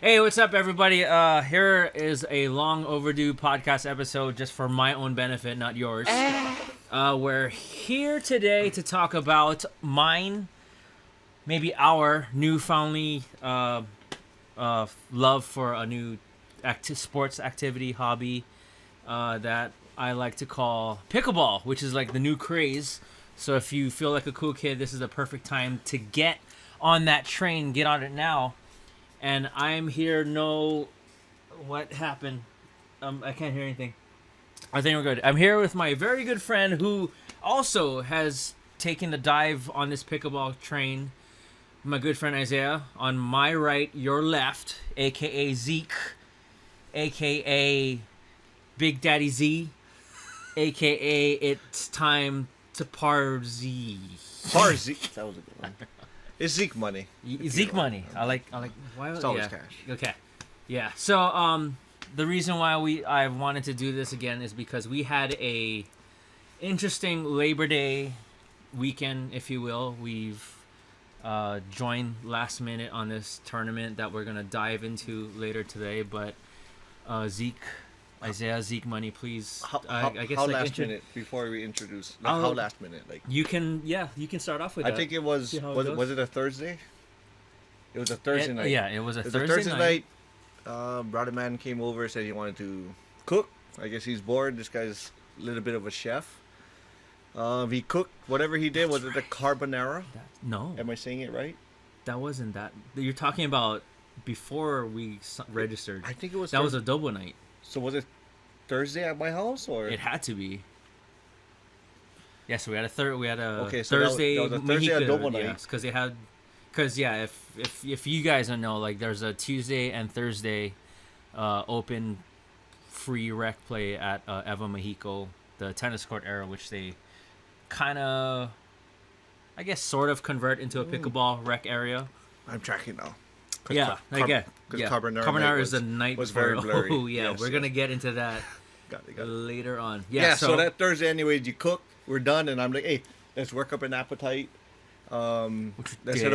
Hey, what's up, everybody? Here is a long overdue podcast episode just for my own benefit, not yours. We're here today to talk about maybe our newfoundly love for a new sports activity, hobby that I like to call pickleball, which is like the new craze. So if you feel like a cool kid, this is the perfect time to get on that train, get on it now. And I'm here. What happened? I can't hear anything. I think we're good. I'm here with my very good friend who also has taken the dive on this pickleball train. My good friend Isaiah. On my right, your left, aka Zeke, aka Big Daddy Z, aka it's time to party. Party. That was a good one. It's Zeke money. Zeke money. I like. Why? It's always yeah. cash. Okay. Yeah. So the reason why I wanted to do this again is because we had a interesting Labor Day weekend, if you will. We've joined last minute on this tournament that we're gonna dive into later today. But Isaiah, Zeke money, please. How last minute before we introduce? How last minute? Like you can start off with. I think it was. Was it a Thursday? It was a Thursday night. Yeah, it was a Thursday night. Brother man came over, said he wanted to cook. I guess he's bored. This guy's a little bit of a chef. He cooked whatever he did. Was it a carbonara? No. Am I saying it right? That wasn't that. You're talking about before we registered. I think it was. That was adobo night. So was it Thursday at my house or? It had to be. Yeah, so we had a so Thursday. that was a Thursday adobo night. Yes, because if you guys don't know, like there's a Tuesday and Thursday, open, free rec play at Eva Mahiko, the tennis court area, which they kind of, I guess, sort of convert into a pickleball rec area. I'm tracking now. Yeah, Carbonara is the night was very blurry. Oh yeah, yes, we're gonna get into that got it. later on. Yeah, so that Thursday, anyways, you cook. We're done, and I'm like, hey, let's work up an appetite. Let's head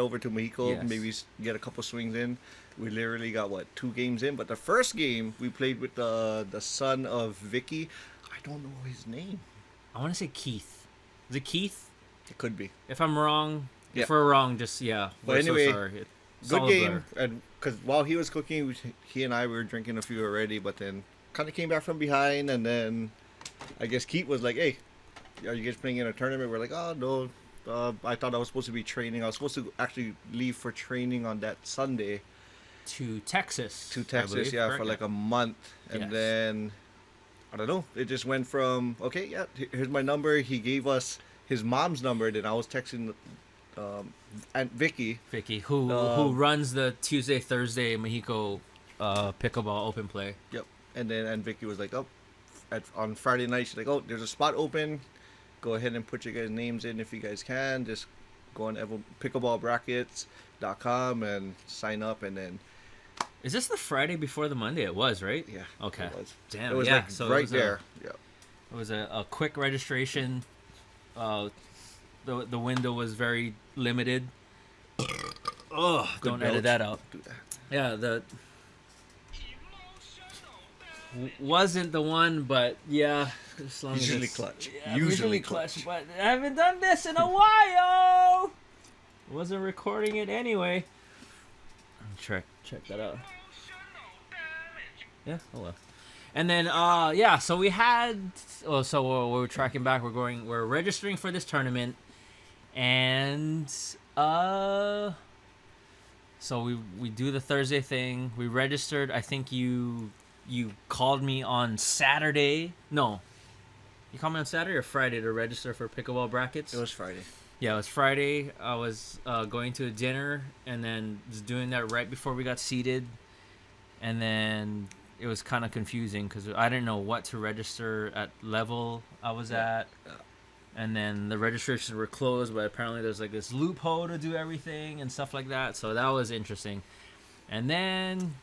over to Mahiko. Yes. Maybe get a couple swings in. We literally got 2 games in, but the first game we played with the son of Vicky. I don't know his name. I want to say Keith. Is it Keith? It could be. If I'm wrong, Yeah. if we're wrong, just But anyway, so sorry. Good game, and because while he was cooking, he and I were drinking a few already, but then kind of came back from behind, and then I guess Keith was like, "Hey, are you guys playing in a tournament?" We're like, "Oh no, I thought I was supposed to be training. I was supposed to actually leave for training on that Sunday to Texas. Believe, yeah, for like a month, and then I don't know. It just went from here's my number. He gave us his mom's number, then I was texting. And Vicky, who runs the Tuesday Thursday Mahiko pickleball open play. Yep. And Vicky was like, on Friday night, she's like, oh, there's a spot open. Go ahead and put your guys' names in if you guys can. Just go on pickleballbrackets.com and sign up, and then. Is this the Friday before the Monday? It was, right? Yeah. Okay. It was. Damn. It was yeah. like So right there. Yeah. It was a quick registration. The window was very limited. Oh, don't edit that out. Do that. Yeah, wasn't the one, but yeah. As long Usually as clutch. Yeah, Usually clutch. But I haven't done this in a while. Wasn't recording it anyway. Check that out. Yeah, oh well. And then so we had we're tracking back. We're registering for this tournament, and so we do the Thursday thing. We registered. I think you called me on Saturday. No, you called me on Saturday or Friday to register for pickleball brackets. It was Friday. Yeah, it was Friday. I was going to a dinner and then just doing that right before we got seated, and then it was kind of confusing because I didn't know what to register at level I was at. Yeah. And then the registrations were closed, but apparently there's like this loophole to do everything and stuff like that. So that was interesting. And then,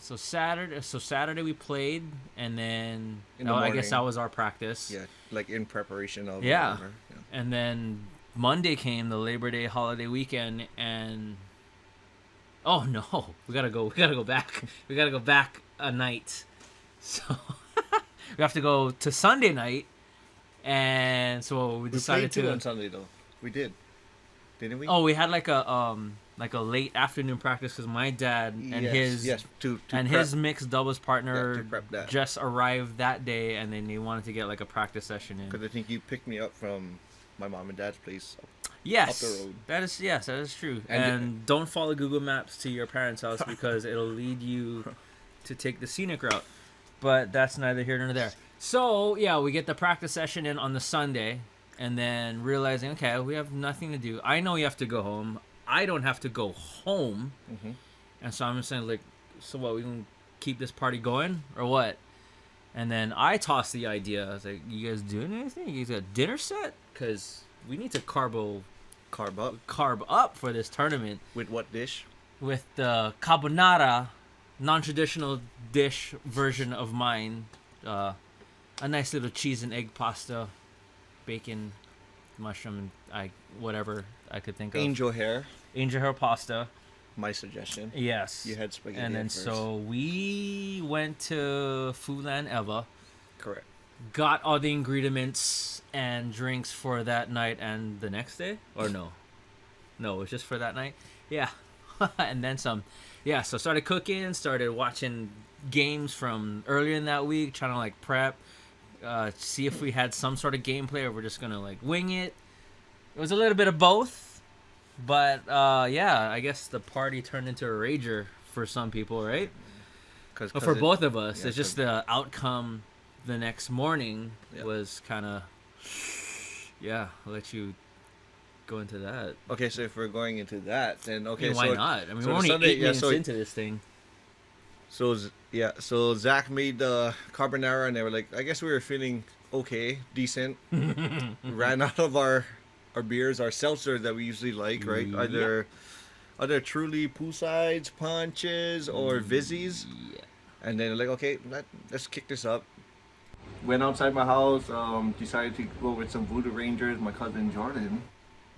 so Saturday we played, and then I guess that was our practice. Yeah, like in preparation of. Yeah. And then Monday came, the Labor Day holiday weekend, and Oh no, we gotta go. We gotta go back. We gotta go back a night. So we have to go to Sunday night, and so we We decided played two to. on Sunday though. We didn't we? Oh, we had like a late afternoon practice because my dad and to and prep. his mixed doubles partner to prep that. just arrived that day, and then they wanted to get like a practice session in. Because I think you picked me up from my mom and dad's place. Yes, up the road. that is true. And And don't follow Google Maps to your parents' house because it'll lead you to take the scenic route. But that's neither here nor there. So yeah, we get the practice session in on the Sunday, and then realizing, okay, we have nothing to do. I know you have to go home. I don't have to go home. Mm-hmm. And so I'm just saying, like, so what? We can keep this party going or what? And then I tossed the idea. I was like, you guys doing anything? You guys got dinner set? Because we need to carb up for this tournament With what dish? with the carbonara, non-traditional dish version of mine. A nice little cheese and egg pasta, bacon, mushroom, and whatever I could think of. Angel hair. Angel hair pasta. My suggestion. Yes. You had spaghetti. And then at first. so we went to Foodland Eva, Correct. got all the ingredients and drinks for that night and the next day, or no, it was just for that night. Yeah, and then some. Yeah, so started cooking, started watching games from earlier in that week, trying to like prep, see if we had some sort of gameplay or we're just gonna like wing it. It was a little bit of both, but yeah, I guess the party turned into a rager for some people, right? Cause But for both of us, yeah, it's just the outcome the next morning Yeah. was kind of, yeah, I'll let you go into that. Okay, so if we're going into that, then okay. I mean, why so, not? I mean, so we're the only Sunday- 8 yeah, minutes so- into this thing. So Zach made the carbonara, and they were like, I guess we were feeling okay, decent. Ran out of our beers, our seltzers that we usually like, right? Yep. Either truly poolsides, punches, or Vizzies. Yeah. And then like, okay, let's kick this up. Went outside my house, decided to go with some Voodoo Rangers, my cousin Jordan,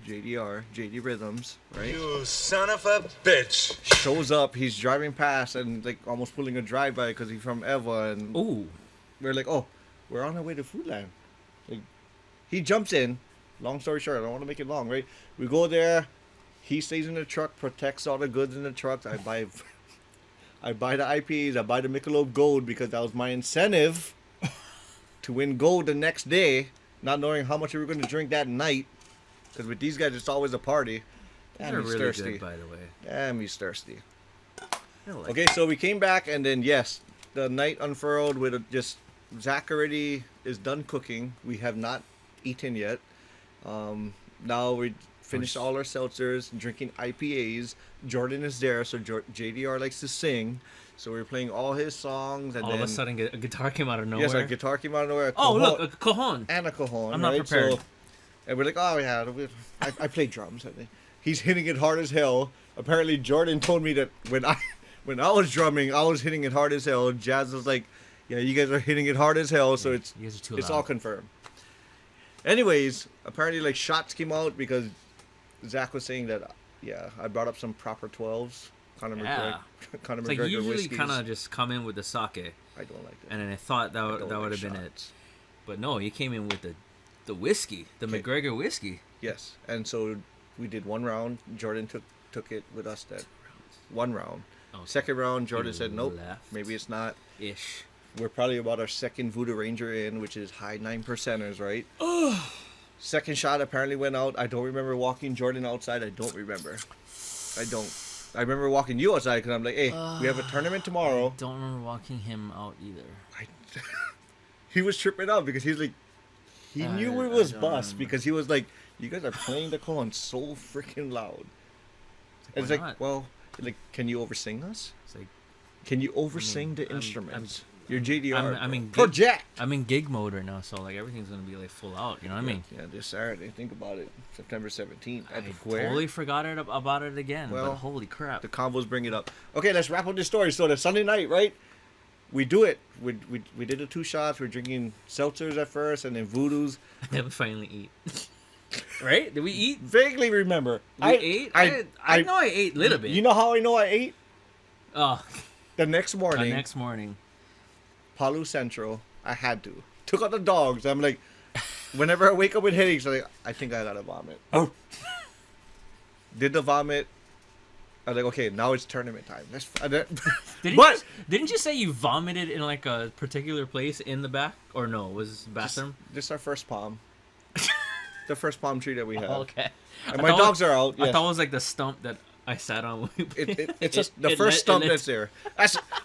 JD Rhythms, right? You son of a bitch. Shows up, he's driving past and like almost pulling a drive-by because he's from Eva, and Ooh. we're like, oh, we're on our way to Foodland. Like, he jumps in. Long story short, I don't want to make it long, right? We go there. He stays in the truck, protects all the goods in the truck. I buy the IPs. I buy the Michelob Gold because that was my incentive to win gold the next day, not knowing how much we were going to drink that night. Because with these guys, it's always a party. Damn, They're he's really thirsty. good, by the way. Damn, he's thirsty. I like Okay, so we came back, and then yes, the night unfurled with just Zach already is done cooking. We have not eaten yet. Now we finished all our seltzers, drinking IPAs. Jordan is there, so JDR likes to sing. So we were playing all his songs, and All then of a sudden, a guitar came out of nowhere. yes, our guitar came out of nowhere. Oh, Cajon- look, a cajon. and a cajon. I'm not right? prepared. So, and we're like, oh yeah, I play drums. I think. He's hitting it hard as hell. Apparently, Jordan told me that when I was drumming, I was hitting it hard as hell. Jazz was like, yeah, you guys are hitting it hard as hell. So You guys are too it's loud. all confirmed. Anyways, apparently like shots came out because Zach was saying that yeah, I brought up some proper 12s. Conor Yeah. Conor It's like McGregor usually whiskeys. kind of just come in with the sake, I don't like that. and then I thought that I would, don't that like would have been it. shots. But no, you came in with the whiskey, the Okay. McGregor whiskey. Yes, and so we did one round. Jordan took it with us that one round. Okay. Second round, Jordan said nope. Left. Maybe it's not. Ish. We're probably about our second Voodoo Ranger in, which is high 9%ers, right? Second shot apparently went out. I don't remember walking Jordan outside. I don't remember. I don't. I remember walking you outside because I'm like, hey, we have a tournament tomorrow. Don't remember walking him out either. He was tripping out because he's like, he knew I it was don't bust remember. because he was like, you guys are playing the cone so freaking loud. Why It's like, not? well, like, can you oversing us? It's like Can you oversing the I'm- instruments? Your JDR. I mean, gig- project. I'm in gig mode right now, so like everything's gonna be like full out. You know what I mean? Yeah, this Saturday. Think about it. September 17th. I At where? totally forgot about it again. Well, but holy crap! The combos bring it up. Okay, let's wrap up this story. So the Sunday night, right? We do it. We did the 2 shots. We're drinking seltzers at first, and then voodoos. Then we finally eat. right? Did we eat? Vaguely remember. We ate? I know I ate a little bit. You know how I know I ate? Oh, The next morning, next morning. Palu Central, I had to. Took out the dogs. I'm like, whenever I wake up with headaches, I'm like, I think I gotta vomit. Oh. Did the vomit. I was like, okay, now it's tournament time. Didn't you say you vomited in like a particular place in the back? Or no, was this the bathroom? This is our first palm. The first palm tree that we have. Oh, okay. And my dogs are out. I Yes. thought it was like the stump that I sat on. It's just the first stump that's there.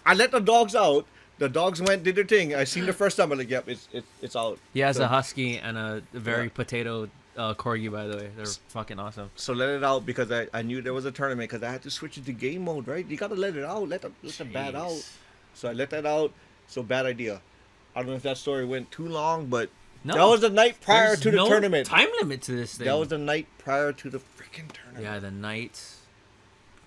I let the dogs out. The dogs did their thing. I seen the first stump. I'm like, yep, it's out. He has So- a husky and a very potato corgi, by the way. They're fucking awesome. So let it out because I knew there was a tournament because I had to switch it to game mode, right? You gotta let it out. Let the bat out. Jeez. So I let that out. So bad idea. I don't know if that story went too long, but No, that was the night prior there's to the no tournament. time limit to this thing. That was the night prior to the freaking tournament. Yeah, the night.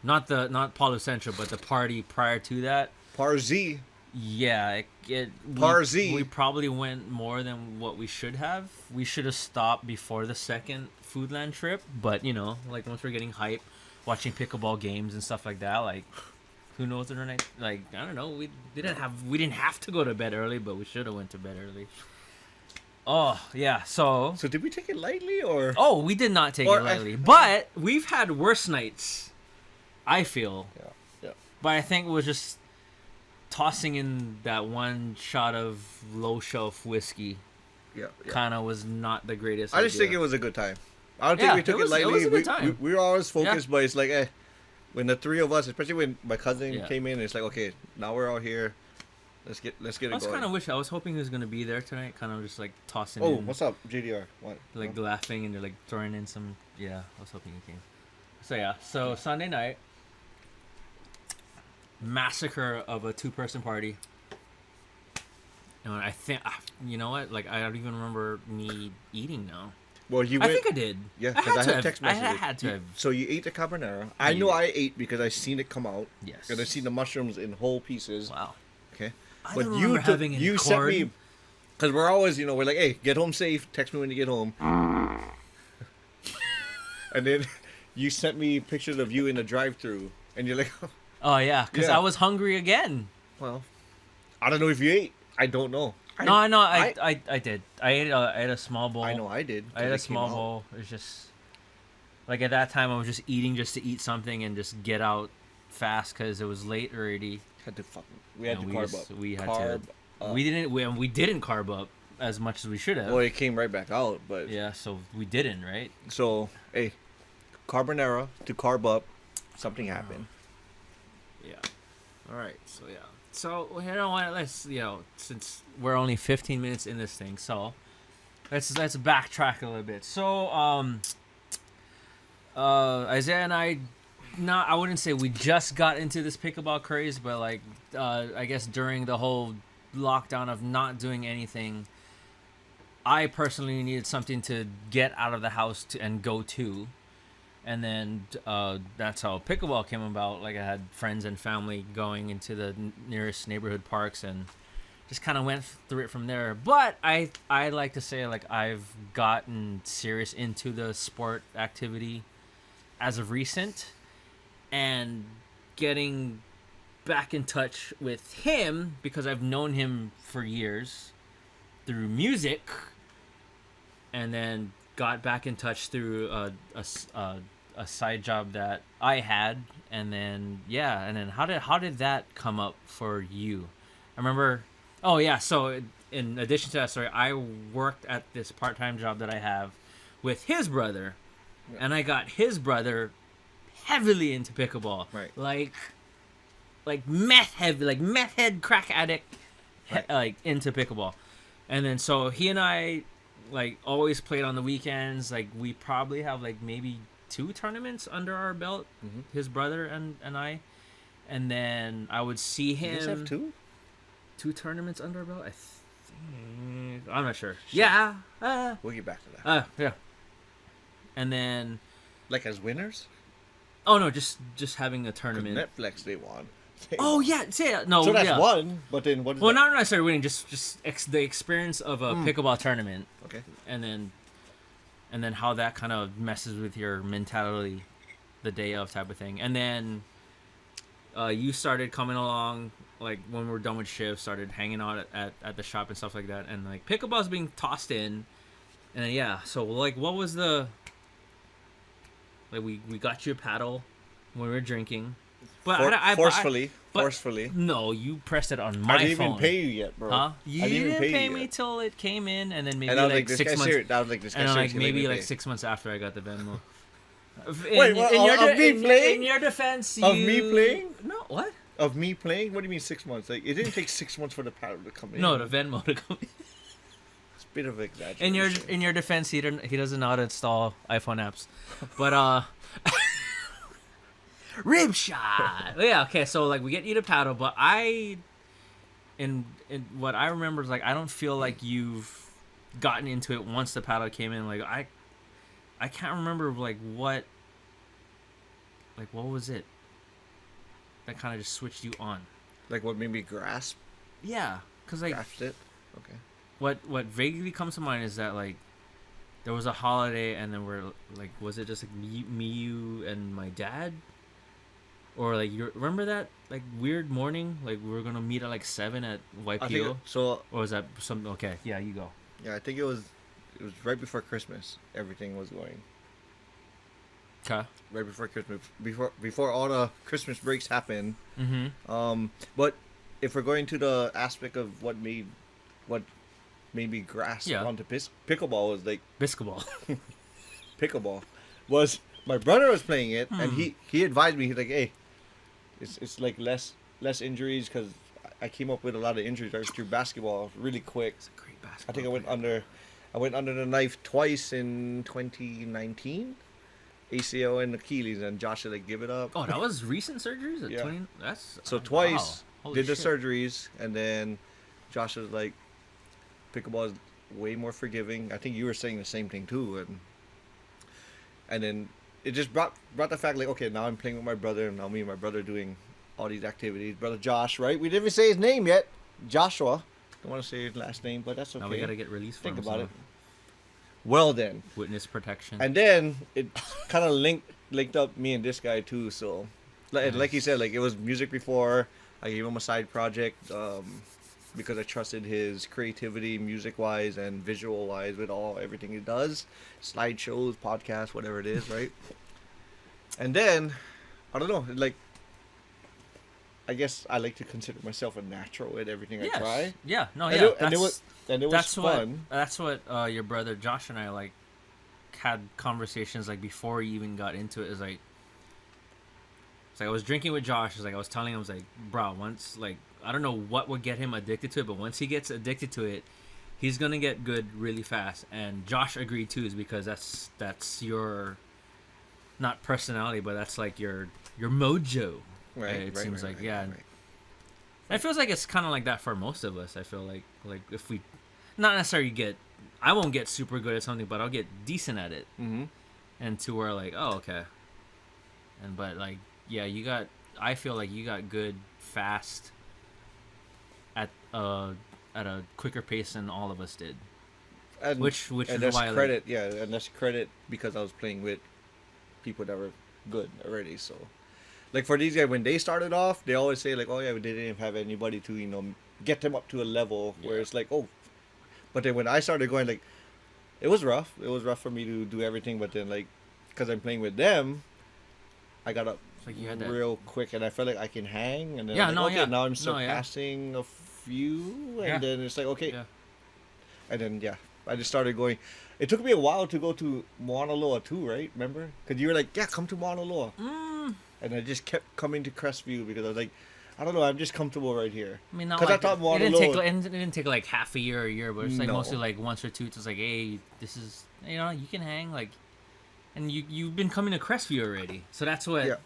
Not Palo Central, but the party prior to that. Par Z. Yeah, Par Z. We probably went more than what we should have. We should have stopped before the second Foodland trip, but you know, like once we're getting hype, watching pickleball games and stuff like that, like who knows what our night? Like I don't know. We didn't have to go to bed early, but we should have went to bed early. Oh yeah, so So did we take it lightly or? oh we did not take Or it lightly, but we've had worse nights. I feel, Yeah. but I think it was just tossing in that one shot of low shelf whiskey. Yeah. Kind of was not the greatest. I just idea. think it was a good time. I don't think Yeah, we took it was- it lightly. it was a good time. We were always focused, but it's like, when the three of us, especially when my cousin Yeah. came in, it's like, okay, now we're all here. Let's get it I was going. kind of I was hoping he was gonna be there tonight. Kind of just like tossing Oh, in, what's up, JDR? What? like No? laughing and they're like throwing in some. Yeah, I was hoping he came. So yeah, so Sunday night, massacre of a 2-person party. And I think, you know what? Like I don't even remember me eating now. Well, you I went. think I did. Yeah, I because I had to had have. text I messages. had to have. So you ate the carbonara. I Yeah. know I ate because I seen it come out. Yes. And I seen the mushrooms in whole pieces. Wow. Okay. I But don't you remember took, having any you sent corn. me, because we're always, we're like, hey, get home safe. Text me when you get home. And then you sent me pictures of you in the drive-through, and you're like, Oh yeah, because Yeah. I was hungry again. well, I don't know if you ate. I don't know. No, I know. I did. I ate a small bowl. I know I did. I had a 'cause it came small out. bowl. It was just like at that time I was just eating just to eat something and just get out fast because it was late already. Had to we had And to we carb just- up. we had carb to- up. We didn't carb up as much as we should have. Well, it came right back out, but Yeah, so we didn't, right? so hey, carbonara to carb up, something happened. Yeah. All right. So yeah. So you know what? Let's since we're only 15 minutes in this thing, so let's backtrack a little bit. So Isaiah and I wouldn't say we just got into this pickleball craze, but like I guess during the whole lockdown of not doing anything, I personally needed something to get out of the house and go to. And then that's how pickleball came about. Like I had friends and family going into the nearest neighborhood parks and just kind of went through it from there. But I like to say like I've gotten serious into the sport activity as of recent, and getting back in touch with him because I've known him for years through music, and then got back in touch through a side job that I had, and then how did that come up for you? I remember. Oh yeah, so in addition to that story, I worked at this part-time job that I have with his brother, and I got his brother heavily into pickleball, Right. like meth heavy, like meth head crack addict, Right. like into pickleball, and then so he and I like always played on the weekends. Like we probably have like maybe 2 tournaments under our belt, Mhm. his brother and I, and then I would see You him. guys have 2? 2 tournaments under our belt. I think I'm not sure. Yeah. We'll get back to that. Yeah. And then Like as winners? oh no, just having a 'Cause tournament. Netflix they won. Oh yeah, no. So that's yeah. one, but then what is Well, that? not necessarily winning, just the experience of a pickleball tournament, Okay. and then and then how that kind of messes with your mentality the day of type of thing. And then you started coming along, like when we were done with shift, started hanging out at the shop and stuff like that, and like pickleball's being tossed in. And then, yeah, so like what was the, like we got you a paddle when we were drinking, but forcefully. No, you pressed it on my phone. I didn't even pay you yet, bro. Huh? You didn't pay me yet. till it came in, and then maybe And I was like 6 months. I was like, this guy And like seriously maybe let me like pay. 6 months after I got the Venmo. Wait, what, of me playing? In your defense, Of me playing? No, what? Of me playing? What do you mean 6 months? Like, it didn't take 6 months for the paddle to come in. No, the Venmo to come in. It's a bit of exaggeration. In your defense, he doesn't know how to install iPhone apps, but rib shot. Yeah, okay. So like we get you to paddle, but in what I remember is like I don't feel like you've gotten into it once the paddle came in. Like I can't remember like what was it that kind of just switched you on. Like what made me grasp? Yeah, cause like Grasped it? Okay. what vaguely comes to mind is that like there was a holiday and then we're like, was it just like me, you, and my dad? Or like you remember that like weird morning, like we were gonna meet at like 7 at YPO? So. Or was that something? Okay, yeah, you go. Yeah, I think it was right before Christmas. Everything was going. Okay. Right before Christmas, before all the Christmas breaks happen. Mm-hmm. But if we're going to the aspect of what made me grasp onto pickleball was like Biscuitball. pickleball was my brother was playing it and he advised me, he's like, hey, it's like less injuries because I came up with a lot of injuries right through basketball really quick. It's a great basketball. I think I went under the knife twice in 2019. ACL and Achilles, and Josh said, like, give it up. Oh, that was recent surgeries at Yeah. 20? That's So twice wow. Holy did the shit. surgeries, and then Josh was like, pickleball is way more forgiving. I think you were saying the same thing too, and then it just brought the fact like, okay, now I'm playing with my brother, and now me and my brother doing all these activities. Brother Josh, right? We didn't even say his name yet. Joshua. Don't want to say his last name, but that's okay. Now we gotta get released from Think him, about so it. Well then. Witness protection. And then it kind of linked up me and this guy too. So, like he said, like it was music before. I gave him a side project because I trusted his creativity, music wise and visual wise, with everything he does, slideshows, podcasts, whatever it is, right? And then I don't know, like I guess I like to consider myself a natural at everything I try. Yeah, no, And yeah. it was fun. That's what your brother Josh and I like had conversations like before he even got into it. Is like, it's like I was drinking with Josh. It's like I was telling him, I was like, bro, once like I don't know what would get him addicted to it, but once he gets addicted to it, he's gonna get good really fast. And Josh agreed too, is because that's your not personality, but that's like your mojo. Right. It seems like right. It feels like it's kind of like that for most of us. I feel like if we, not necessarily I won't get super good at something, but I'll get decent at it. Mm-hmm. And to where like, oh, okay. But like, yeah, I feel like you got good fast at a quicker pace than all of us did. And, which and is that's why credit, and that's credit because I was playing with people that were good already. So, like for these guys, when they started off, they always say like, "Oh yeah, we didn't have anybody to get them up to a level where it's like, oh." But then when I started going, like, it was rough. It was rough for me to do everything. But then like, because I'm playing with them, I got up like you had that real quick, and I felt like I can hang. And then now I'm surpassing a few, and then it's like okay, and then I just started going. It took me a while to go to Mauna Loa too, right? Remember? Because you were like, yeah, come to Mauna Loa. And I just kept coming to Crestview because I was like, I don't know, I'm just comfortable right here. I mean, not like, I thought Mauna Loa. It didn't take like half a year or a year, but it's like mostly like once or two. It's like, hey, this is, you can hang like, and you've been coming to Crestview already. So that's what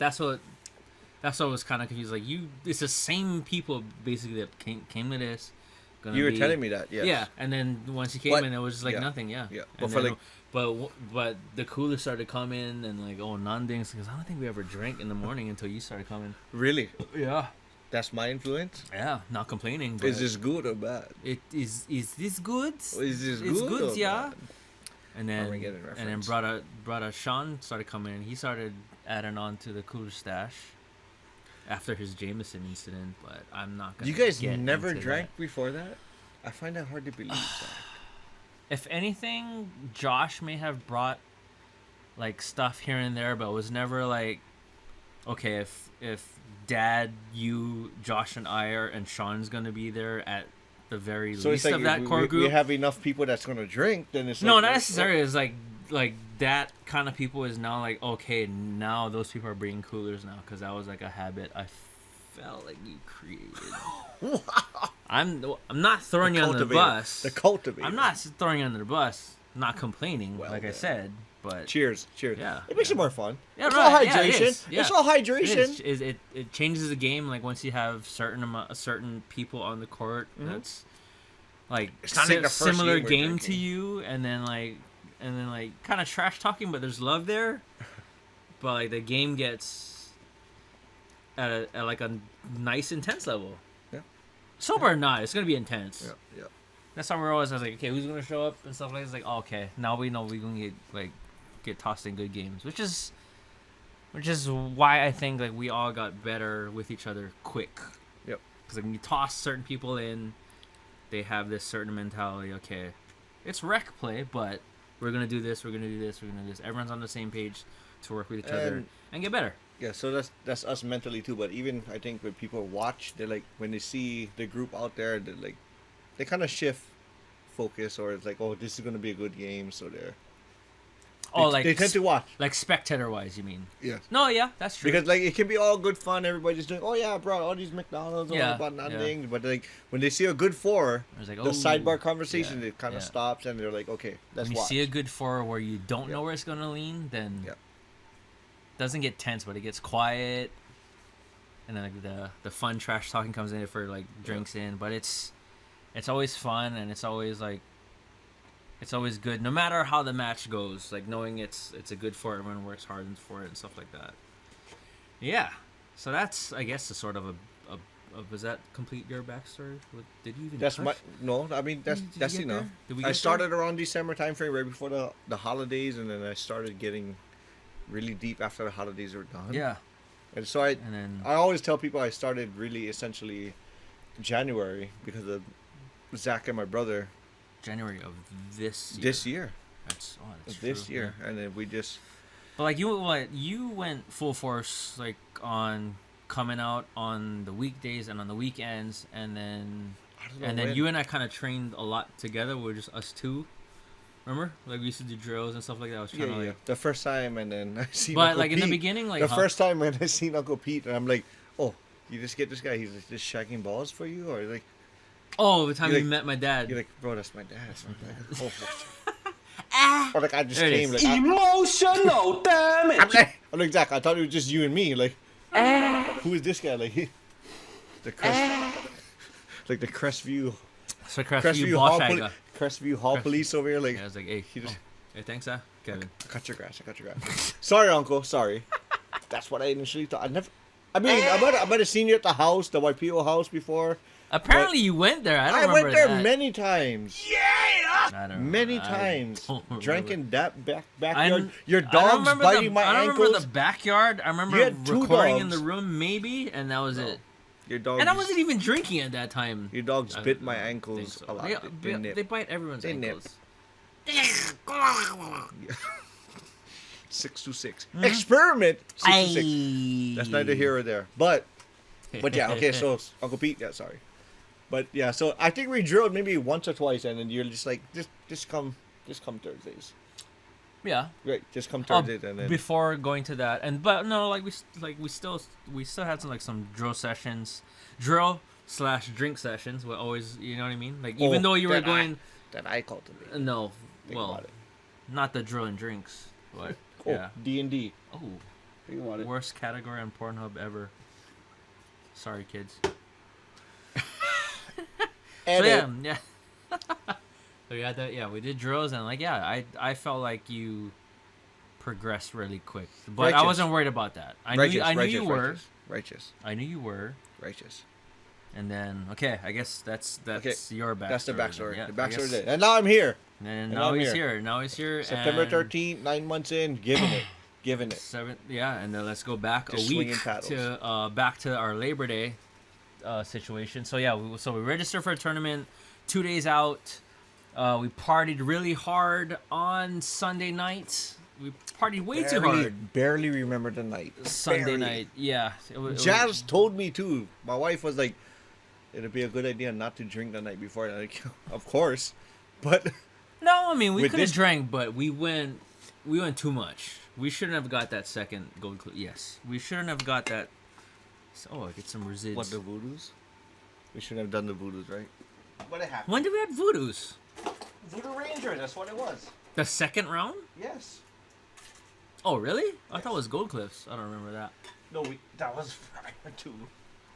was kind of confused. Like it's the same people basically that came to this. You were telling me that, yes. Yeah, and then once you came in, it was like nothing, yeah. But the coolers started coming and like, non-dings, because I don't think we ever drank in the morning until you started coming. Really? Yeah. That's my influence? Yeah, not complaining. But is this good or bad? Is this good? Is this good? It's good, or yeah. bad? And then Armageddon and then reference. brought a Sean started coming in. He started adding on to the cooler stash after his Jameson incident. But I'm not gonna. You guys get never into drank that. before that? I find that hard to believe. Zach. If anything, Josh may have brought like stuff here and there, but it was never like, okay, if Dad, you, Josh, and I and Sean's gonna be there at the very So least it's like of that core we group. have enough people that's gonna drink, then it's No, like, not necessarily. It's like that kind of people is now like, okay, now those people are bringing coolers now, because that was like a habit I felt like you created. I'm not throwing you under the bus. The cultivator. I'm not throwing you under the bus. I'm not complaining, Well, like I then. said, but Cheers. Yeah, It makes yeah. it more fun. Yeah, It's right, all yeah, it hydration. is, yeah. It's all hydration. It changes the game. Like once you have certain people on the court, that's like It's not like the first similar game we're game to drinking. you, and then kind of trash talking, but there's love there. But like the game gets at like a nice intense level. Yeah. Sober or not, it's gonna be intense. Yeah. That's how we're always. I was like, okay, who's gonna show up and stuff like that. It's like, oh, okay, now we know we're gonna get tossed in good games, which is why I think like we all got better with each other quick. Yep. Because like, when you toss certain people in, they have this certain mentality. Okay, it's rec play, but we're gonna do this. We're gonna do this. We're gonna do this. Everyone's on the same page to work with each other and get better. Yeah, so that's us mentally too. But even I think when people watch, they're like when they see the group out there, they kind of shift focus, or it's like, oh, this is gonna be a good game, so they tend to watch. Like spectator wise, you mean? Yeah. No, yeah, that's true. Because like it can be all good fun, everybody's doing, oh yeah, I brought all these McDonald's, all Yeah, about nothing. yeah. But like when they see a good four, It's like, the oh, sidebar conversation yeah, it kind of yeah. stops, and they're like, okay, let's When you watch. see a good four where you don't Yeah. know where it's gonna lean, then Yeah. doesn't get tense, but it gets quiet, and then like, the fun trash talking comes in for like drinks in. But it's always fun, and it's always good, no matter how the match goes. Like knowing it's a good four, everyone works hard for it and stuff like that. Yeah, so that's I guess a sort of a was that complete your backstory? Did you even? That's touch? my no. I mean Did you that's get enough. there? Did we I get started around December timeframe, right before the holidays, and then I started getting really deep after the holidays were done. Yeah, And so and then I always tell people I started really essentially January because of Zach and my brother January of this year. this year. That's This true, year, yeah. and then we just But like you went full force like on coming out on the weekdays and on the weekends, and then I don't know when. you and I kind of trained a lot together. We were just us two. Remember, like we used to do drills and stuff like that. I was yeah, trying to yeah. like, The first time, and then I see. but Uncle like in the Pete. beginning, like the huh? first time when I seen Uncle Pete, and I'm like, oh, you just get this guy. He's like, just shagging balls for you, or like Oh, the time You're you like- met my dad. you're like, bro, that's my dad. That's my dad. Oh, or like I just There it came is. like. Emotional damage. I'm like, Zach, I thought it was just you and me. Like, who is this guy? Like, the Crest, like the Crestview So Crestview Hall Hall, Tiger. Crestview Hall Police over here. Like, Yeah, I was like, hey, he just, hey, thanks, Kevin. I cut your grass. I cut your grass. Sorry, Uncle. Sorry. That's what I initially thought. I mean, I might have seen you at the house, the YPO house before. Apparently, you went there. I don't I remember went there that. many times. I don't Many remember. I times. don't remember. Drank in that I backyard. don't- Your I don't dog's remember biting my I don't ankles. remember the backyard. I remember You had two recording in the dogs. room, maybe, and that was it. Your dog. And I wasn't even drinking at that time. Your dogs I bit don't my think ankles so. a lot. They nip. bite everyone's They nip. ankles. 626. Experiment. 626. Aye. That's neither here or there. But yeah, okay, so Uncle Pete, yeah, sorry. But yeah, so I think we drilled maybe once or twice, and then you're just like, just come Thursdays. Yeah. Right, just come Thursdays, and then Before going to that, but no, like we still had some drill sessions, drill/drink sessions. We always, you know what I mean? Like even though you were going, that I cultivate. no, Think well, about it. not the drill and drinks, but Oh, yeah. D&D. Oh, Think about it. worst category on Pornhub ever. Sorry, kids. So Edit. yeah. So we did drills, and like I felt like you progressed really quick, but I Righteous. wasn't worried about that. I knew you were. Righteous. I knew you were. Righteous. And then, okay, I guess that's your backstory. That's the backstory. Yeah, the I backstory guess- there. And now I'm here. And And now I'm he's here. here. Now he's here. September and 13th, 9 months in, giving it. Giving it. Yeah, and then let's go back Just a week swinging paddles. to back to our Labor Day situation. So yeah, we registered for a tournament 2 days out. We partied really hard on Sunday night. We partied way too hard. Barely remember the night. Sunday Barely. night, yeah. Jazz told me too. My wife was like, "It'd be a good idea not to drink the night before." And I'm like, of course, but No, I mean we With could have this- drank, but we went too much. We shouldn't have got that second gold. Yes, we shouldn't have got that. Oh, I get some resids. what, the voodoos? We shouldn't have done the voodoos, right? What happened? When did we have voodoos? Voodoo Ranger. That's what it was. The second round? Yes. Oh, really? I thought it was Gold Cliffs. I don't remember that. No, that was prior to.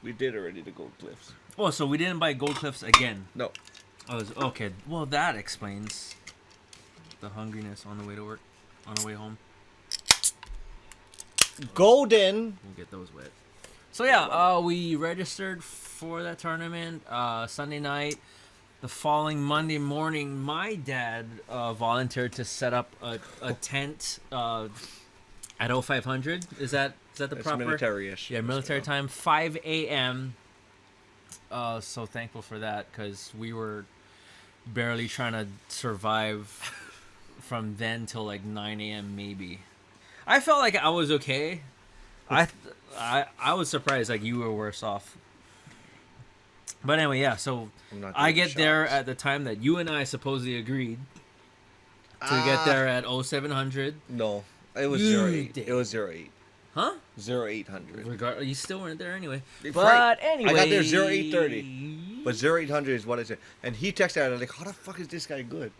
We did already the Gold Cliffs. Oh, so we didn't buy Gold Cliffs again. No. I was okay. Well, that explains the hungriness on the way to work, on the way home. Golden. We'll get those wet. So yeah, we registered for that tournament Sunday night. The following Monday morning, my dad volunteered to set up a tent at 0500. Is that the It's proper? military-ish. Yeah, military time, 5 a.m. So thankful for that because we were barely trying to survive from then till like 9 a.m. maybe. I felt like I was okay. I was surprised like you were worse off. But anyway, yeah. So I'm not I doing get there shots. at the time that you and I supposedly agreed to get there at 0700. No, it was You 08. did. It was 08. Huh? 0800. You still weren't there anyway. Right. But anyway, I got there 0830. But 0800 is what I said. And he texted out, like, how the fuck is this guy good?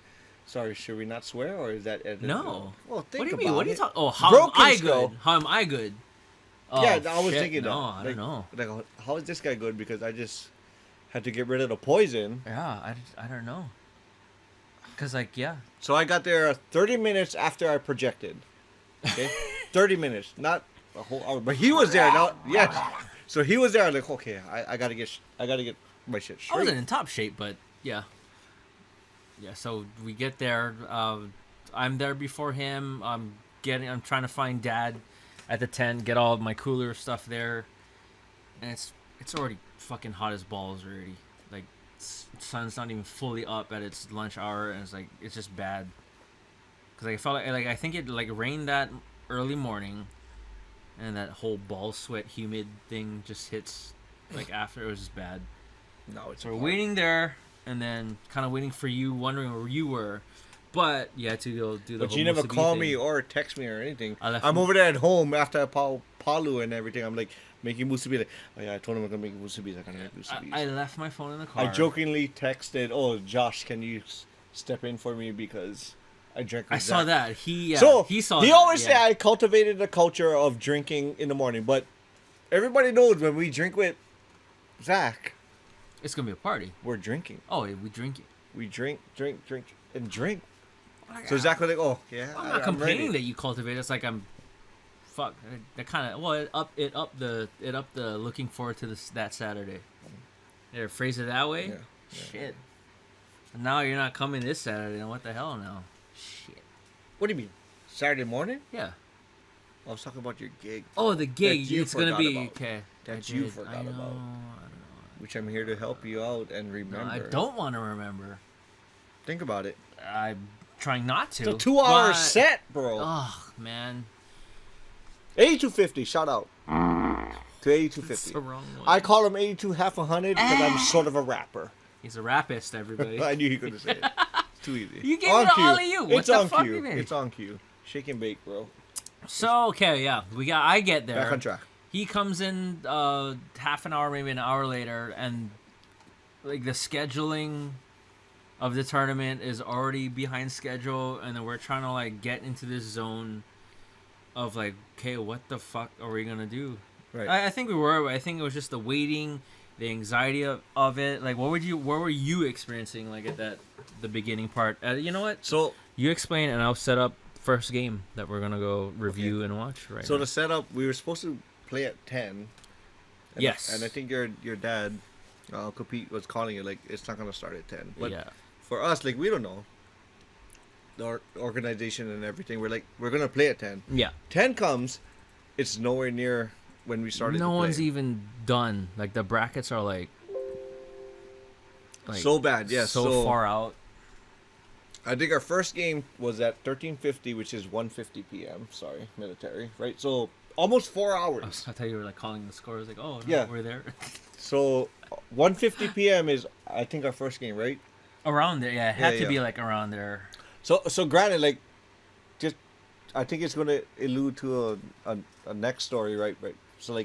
Sorry, should we not swear, or is that... No. Well, think What do you about mean? What are you it. talking? Oh, how Broken am I skull. good? How am I good? Oh, Yeah, I was shit, thinking that. no, I don't know. Like, how is this guy good? Because I just had to get rid of the poison. Yeah, I don't know. Cause like yeah, So I got there 30 minutes after I projected. Okay? 30 minutes, not a whole hour. But he was there. Now, yes. So he was there. I'm like, okay, I gotta get my shit I straight. wasn't in top shape, but yeah. So we get there. I'm there before him. I'm trying to find Dad at the tent. Get all of my cooler stuff there, and it's already fucking hot as balls already. Like sun's not even fully up at its lunch hour, and it's just bad. Cause I felt like I think it like rained that early morning, and that whole ball sweat humid thing just hits like after. It was just bad. No, it's So we're waiting there, and then kind of waiting for you, wondering where you were. But you had to go do the But whole you never musubi call thing. me or text me or anything. I left I'm him- over there at home after I Palu and everything. I'm like making musubi. Like, oh yeah, I told him I'm gonna make musubis. I'm gonna make musubis. I left my phone in the car. I jokingly texted, "Oh, Josh, can you step in for me because I drank." I with saw Zach." that. He saw. He that, always yeah. say I cultivated the culture of drinking in the morning, but everybody knows when we drink with Zach, It's gonna be a party. we're drinking. Oh, yeah, we drink it. We drink, and drink. So Zach was like, "Oh yeah, I'm not complaining ready." that you cultivate. It's like I'm. Fuck. That kind of it up the looking forward to that Saturday. Yeah, phrase it that way. Yeah, Shit. And now you're not coming this Saturday. Then what the hell now? Shit. What do you mean? Saturday morning? Yeah. I was talking about your gig, Oh, the gig. That you It's gonna forgot be about. okay. That I you did. forgot I know. about. I don't know. which I'm here to help you out and No, remember. I don't want to remember. Think about it. I'm trying not to. It's a 2-hour but- set, bro. Oh man, 8250, shout out to 8250. it's the wrong one. I call him 82 half 100 because I'm sort of a rapper. He's a rapist, everybody. I knew you could have said it. It's too easy. You gave On it to cue. all of you. What It's the on fuck, cue. you mean? It's on cue. Shake and bake, bro. So okay, yeah, I get there. Back on track. He comes in half an hour, maybe an hour later, and like the scheduling of the tournament is already behind schedule, and then we're trying to like get into this zone of like, okay, what the fuck are we gonna do? Right. I think we were. I think it was just the waiting, the anxiety of it. Like, what were you experiencing like at the beginning part? You know what? So You explain, and I'll set up first game that we're gonna go review and watch right now. the setup, we were supposed to play at 10. And, Yes. And I think your dad Uncle Pete was calling it like it's not gonna start at 10. But yeah. for us, like we don't know the organization and everything. We're like we're gonna play at 10. Yeah. 10 comes, it's nowhere near when we started. No to one's play. even done. Like the brackets are like So bad. Yeah. so far out. I think our first game was at 13:50, which is 1:50 p.m. Sorry, military, right? So almost 4 hours. I thought you were like calling the score. I was like, oh, no, Yeah. we're there. So 1:50 p.m. is I think our first game, right? Around there, yeah. It had Yeah, to yeah. be like around there. So granted, like, just I think it's gonna allude to a next story, right? Right.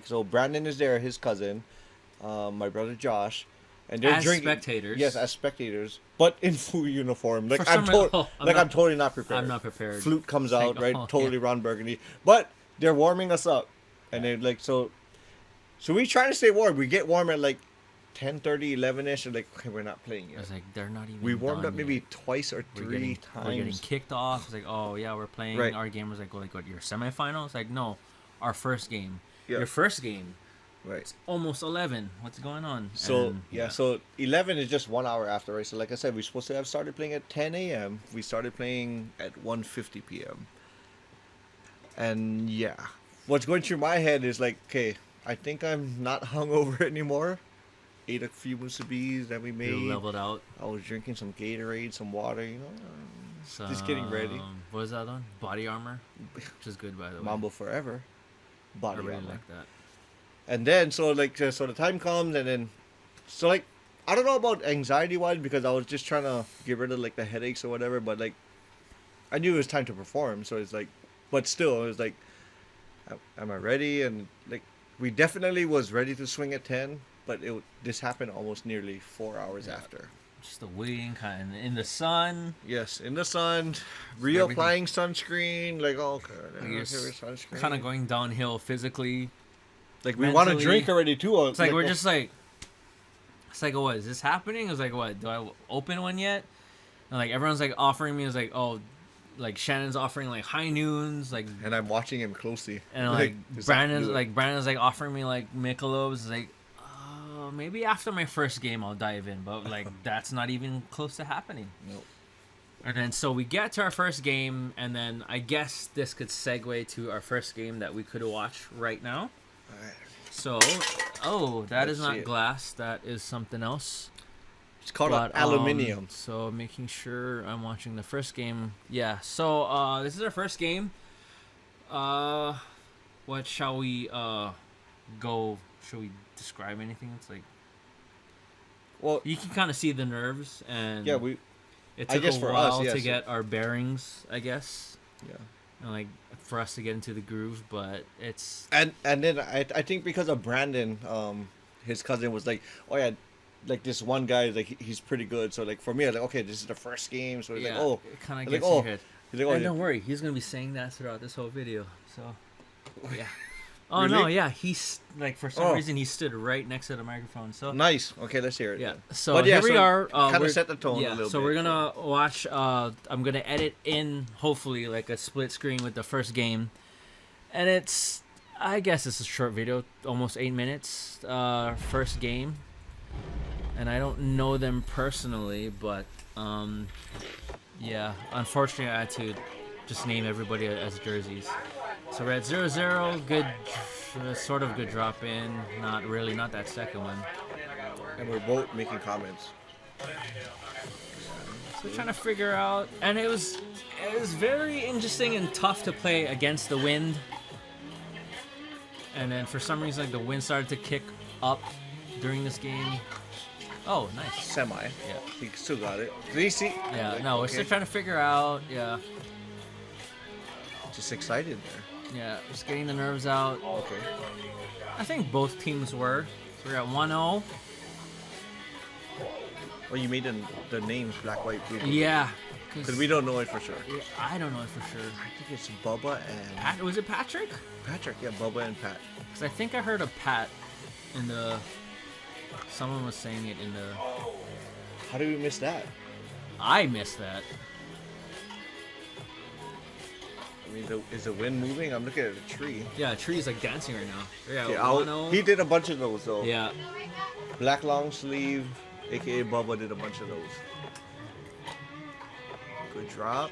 So Brandon is there, his cousin, my brother Josh, and they're As drinking. spectators. Yes, as spectators, but in full uniform. Like For I'm, some reason- I'm totally not prepared. I'm not prepared. Flute comes It's out, like, right? oh, Totally yeah. Ron Burgundy, but they're warming us up, and they're like so. So we try to stay warm. We get warm at like 10:30, 11ish, and like okay, we're not playing I yet. was like, they're not even. We warmed done up maybe yet. twice or We're three getting, times. We're getting kicked off. It's like, oh yeah, we're playing. Right. Our game was like, well, like what? Your semifinal? It's like, no, our first game. Yeah. Your first game. Right. Almost 11. What's going on? So And, yeah, so 11 is just 1 hour after, right? So like I said, we're supposed to have started playing at 10 a.m. We started playing at 1:50 p.m. And yeah, what's going through my head is like, okay, I think I'm not hungover anymore. Ate a few musubis that we you made. leveled out. I was drinking some Gatorade, some water, you know, just getting ready. What was that on? Body armor, which is good by the way. Mambo forever. I Body really armor. like that. And then so the time comes and then so like I don't know about anxiety wise because I was just trying to get rid of like the headaches or whatever, but like I knew it was time to perform, so it's like but still it was like am I ready? And like we definitely was ready to swing at 10, but this happened almost nearly 4 hours after. Just the waiting kind of in the sun. Yes, in the sun, reapplying sunscreen, like okay, sunscreen. Kind of going downhill physically. like we want to mentally. drink already too. It's like we're just like, it's like, what is this happening? It's like, what do I open one yet? And like everyone's like offering me, it's like, oh, like Shannon's offering like high noons, like, and I'm watching him closely. and like is that Brandon's good? like offering me like Michelob's. It's like, maybe after my first game I'll dive in, but like that's not even close to happening. Nope. And then so we get to our first game, and then I guess this could segue to our first game that we could watch right now. Alright. So, oh, that Let's is see not it. glass. That is something else. It's called But, aluminium. So making sure I'm watching the first game. Yeah. So this is our first game. What shall we go? Shall we describe anything? It's like Well, you can kind of see the nerves, and yeah, we it I took guess a for while us, yes. to get our bearings, I guess, yeah. and like for us to get into the groove. But it's And then I think because of Brandon, his cousin was like, oh yeah, like this one guy like he's pretty good. So like for me, I was like okay, this is the first game. So he's yeah, like oh, it kind like, of gets oh, in your head. he's like oh, And yeah. don't worry, he's gonna be saying that throughout this whole video. So, yeah. Oh Really? no, yeah, he's like for some Oh. reason he stood right next to the microphone. So Nice. Okay, let's hear it. yeah. then. So But yeah, here we so are. kinda we're- set the tone a Yeah. little So bit, we're gonna watch. I'm gonna edit in hopefully like a split screen with the first game, and it's I guess it's a short video, almost 8 minutes. First game, and I don't know them personally, but yeah. Unfortunately, I had to just name everybody as jerseys. So we're at 0-0. Good, sort of good drop in. Not really, not that second one. And we're both making comments. So we're trying to figure out, and it was very interesting and tough to play against the wind. And then for some reason, like the wind started to kick up during this game. Oh, nice. Semi. Yeah. He still got it. Did he see? Yeah. Like, No, we're okay. still trying to figure out. Yeah. Just excited there. Yeah. Just getting the nerves out. Okay. I think both teams were. So we're at 1-0. Well, you made the names black, white, blue. Yeah. Because we don't know it for sure. I don't know it for sure. I think it's Bubba and Pat, was it Patrick? Patrick. Yeah, Bubba and Pat. Because I think I heard a Pat in the. Someone was saying it in the. How did we miss that? I missed that. I mean, is the wind moving? I'm looking at a tree. Yeah, tree's like dancing right now. Yeah, Okay, 1-0. he did a bunch of those though. Yeah. Black long sleeve, aka Bubba, did a bunch of those. Good drop.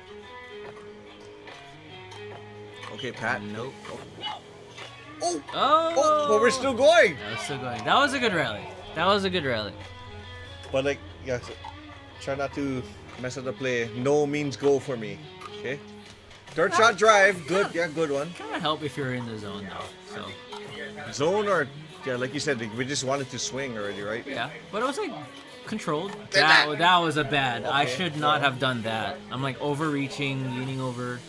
Okay, Pat. Nope. Oh. Oh! Oh, but we're still going. That was still going. That was a good rally. That was a good rally. But like, yeah, so try not to mess up the play. No means go for me. Okay. Third shot drive. Good. Yeah, good one. Kind of help if you're in the zone though. So Zone or yeah, like you said, we just wanted to swing already, right? yeah, but it was like controlled. That was a bad. I Okay. should not have done that. I'm like overreaching, leaning over.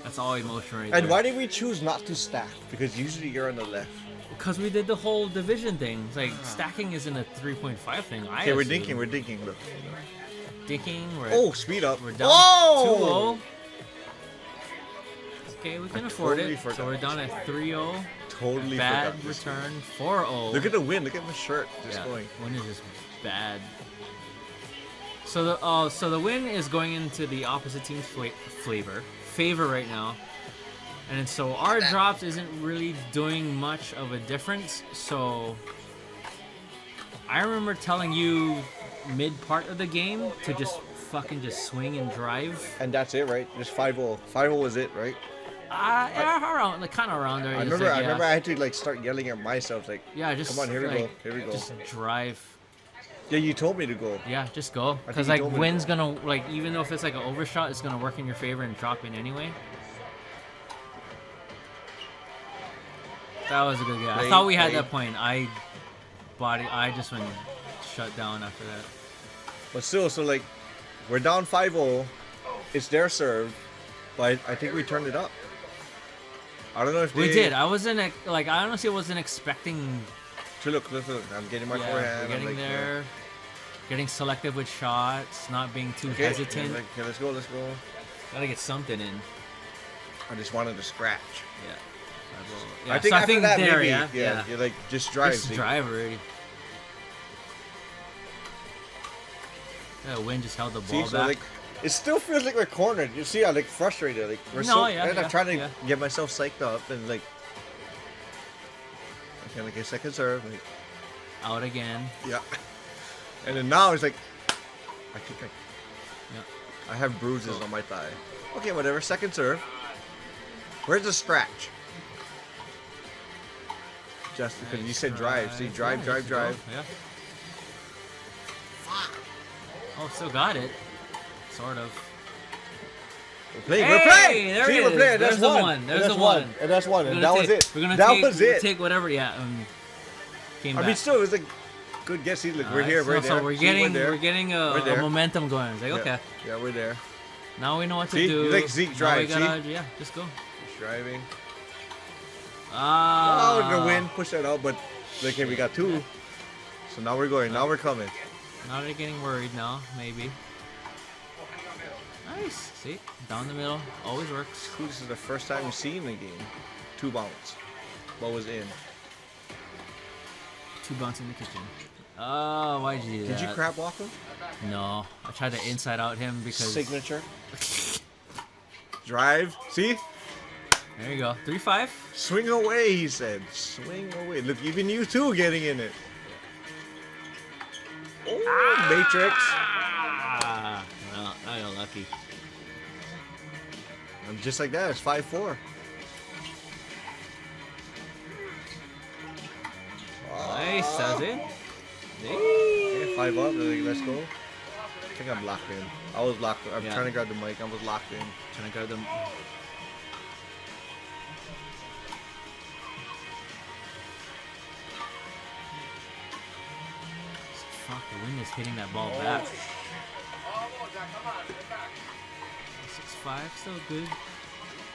That's all emotion right And there. why did we choose not to stack? Because usually you're on the left. Because we did the whole division thing. It's like stacking isn't a 3.5 thing. Okay, we're dinking. We're dinking. Look. Dinking. We're Oh, speed up. We're down Oh! 2-0. Okay, we can afford totally it. forgot. So we're down at 3-0. Totally Bad forgot this. return. 4-0. Look at the win. Look at my shirt. Just Yeah, going. win is just bad. So the win is going into the opposite team's favor right now, and so our drops isn't really doing much of a difference. So I remember telling you mid part of the game to just fucking just swing and drive. And that's it, right? Just 5-0. 5-0 was it, right? Yeah, around, like kind of around there. I Just remember. like, I yeah. remember I had to like start yelling at myself, like, Yeah, just come on, here we like, go. Here we go. Just drive. Yeah, you told me to go. Yeah, just go. think Because you like told me to wind's gonna like even though if it's like an overshot, it's gonna work in your favor and drop in anyway. That was a good game. I Play, thought we had play. that point. I just went shut down after that. But still, so like, we're down 5-0. It's their serve, but I think we turned it up. I don't know if We they... did. I wasn't like I honestly wasn't expecting. So look, I'm getting my Yeah, forehand. we're I'm getting like, there. Getting selective with shots, not being too Okay, hesitant. yeah, like, okay, let's go, let's go. Gotta get something in. I just wanted to scratch. Yeah. I think so after that, there, maybe, yeah. you're like, just drive. Just see? drive already. Yeah, wind just held the See, ball so back. like, it still feels like we're cornered. You see, I'm like frustrated. Like we're No, so, yeah, and I'm yeah, trying to yeah. get myself psyched up and like, okay, like a second serve. Like, Out again. yeah. And then now it's like, I think Yeah. I have bruises on my thigh. Okay, whatever. Second serve. Where's the scratch? Just because you Nice said drive. See, drive, Yeah, drive, just drive. go. Yeah. Oh, still got it. Sort of. We're playing. Hey, We're playing. there See, it we're is. playing. There's That's the one. one. There's and the that's one. And that's one. We're And gonna that was take- it. We're gonna that take, was we'll it. take whatever. Yeah. Came I back. mean, still, it was like good guess. See, look, we're Alright, here. so, We're so there. we're See, getting there. we're getting We're a there. momentum going. It's like Yeah. okay, Yeah, we're there. now we know what to See? do. You like Zeke Now drive, we gotta, yeah, just go. Just driving. Ah. Oh, the wind pushed that out, but look, okay, we got two. So now we're going. Now we're coming. Now they're getting worried now, maybe. Nice. See? Down the middle. Always works. Ooh, this is the first time we've seen the game. 2 bounce. What was in? 2 bounce in the kitchen. Oh, why'd you do that? Did you crab walk him? No. I tried to inside out him because... Signature. Drive. See? There you go. 3-5. Swing away, he said. Swing away. Look, even you too getting in it. Oh, Matrix. Ah. Well, I got lucky. And just like that, it's 5-4. Nice. That's it. Okay, 5 up. Let's go. I think I'm locked in. I was locked. I'm Yeah. trying to grab the mic. I was locked in. Trying to grab them. Fuck, the wind is hitting that ball back. 6-5, still good.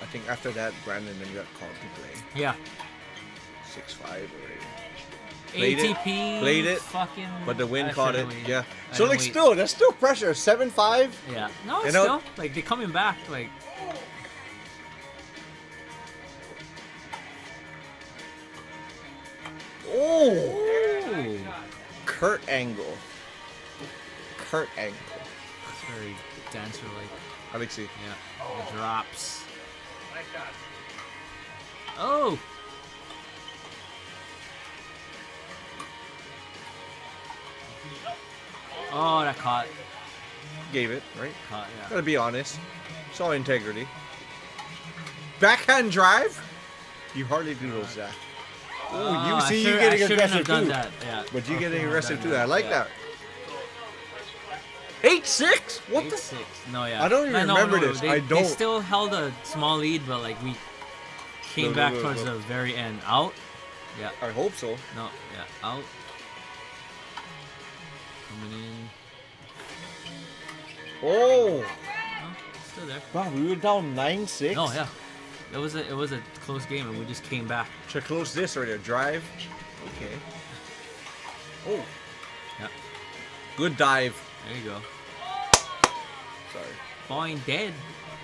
I think after that, Brandon then got called to play. Yeah. 6-5 already. Played it, ATP. played it, Fucking. But the wind I caught it. should've waited. Yeah. I So didn't like wait. still, there's still pressure. 7-5. Yeah. No, it's You know- still like they're coming back. Like. Oh. Ooh. Kurt angle. Kurt angle. It's very dancer-like. Alexi. Yeah. The drops. Oh. gave it, right? Yeah. Gotta be honest. Saw integrity. Backhand drive? You hardly do those, Zach. Oh, you see, you getting aggressive done too. that. Yeah. But you getting Shouldn't have aggressive done too. I like yeah. that. 8-6? What the? 8-6. No, yeah. I don't even remember this. They, I They don't. still held a small lead, but like we came back towards the very end. Out. Yeah. I hope so. No. Yeah. Out. Coming in. Oh. No, still there. Wow, we were down 9-6. No, yeah. It was a close game, and we just came back. Should I close this right there? Drive. Okay. Oh. Yeah. Good dive. There you go. Sorry. Falling dead.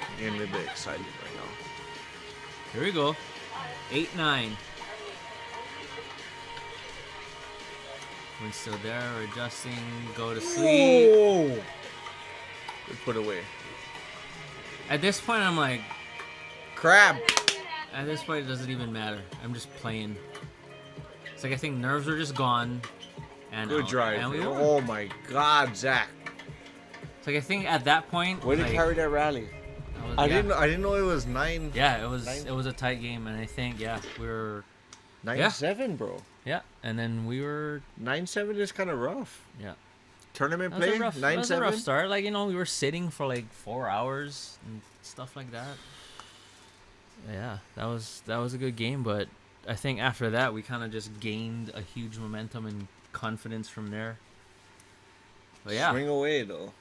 I'm getting a little bit excited right now. Here we go. 8-9. We're still there. We're adjusting. Go to sleep. Oh. Good put away. At this point, I'm like, Crab. at this point, it doesn't even matter. I'm just playing. It's like I think nerves are just gone. And Good out. drive. And we won. Oh my God, Zach. It's like I think at that point, Way to like, carry that rally. I I didn't know it was 9. Yeah, Nine- it was a tight game, and I think we were 9-7, bro. and then we were 9-7 is kind of rough. yeah. Tournament That was, play. a rough, that was a rough 9-7. start. Like, we were sitting for like 4 hours and stuff like that. Yeah, that was a good game, but I think after that we kind of just gained a huge momentum and confidence from there. But yeah, Swing away though.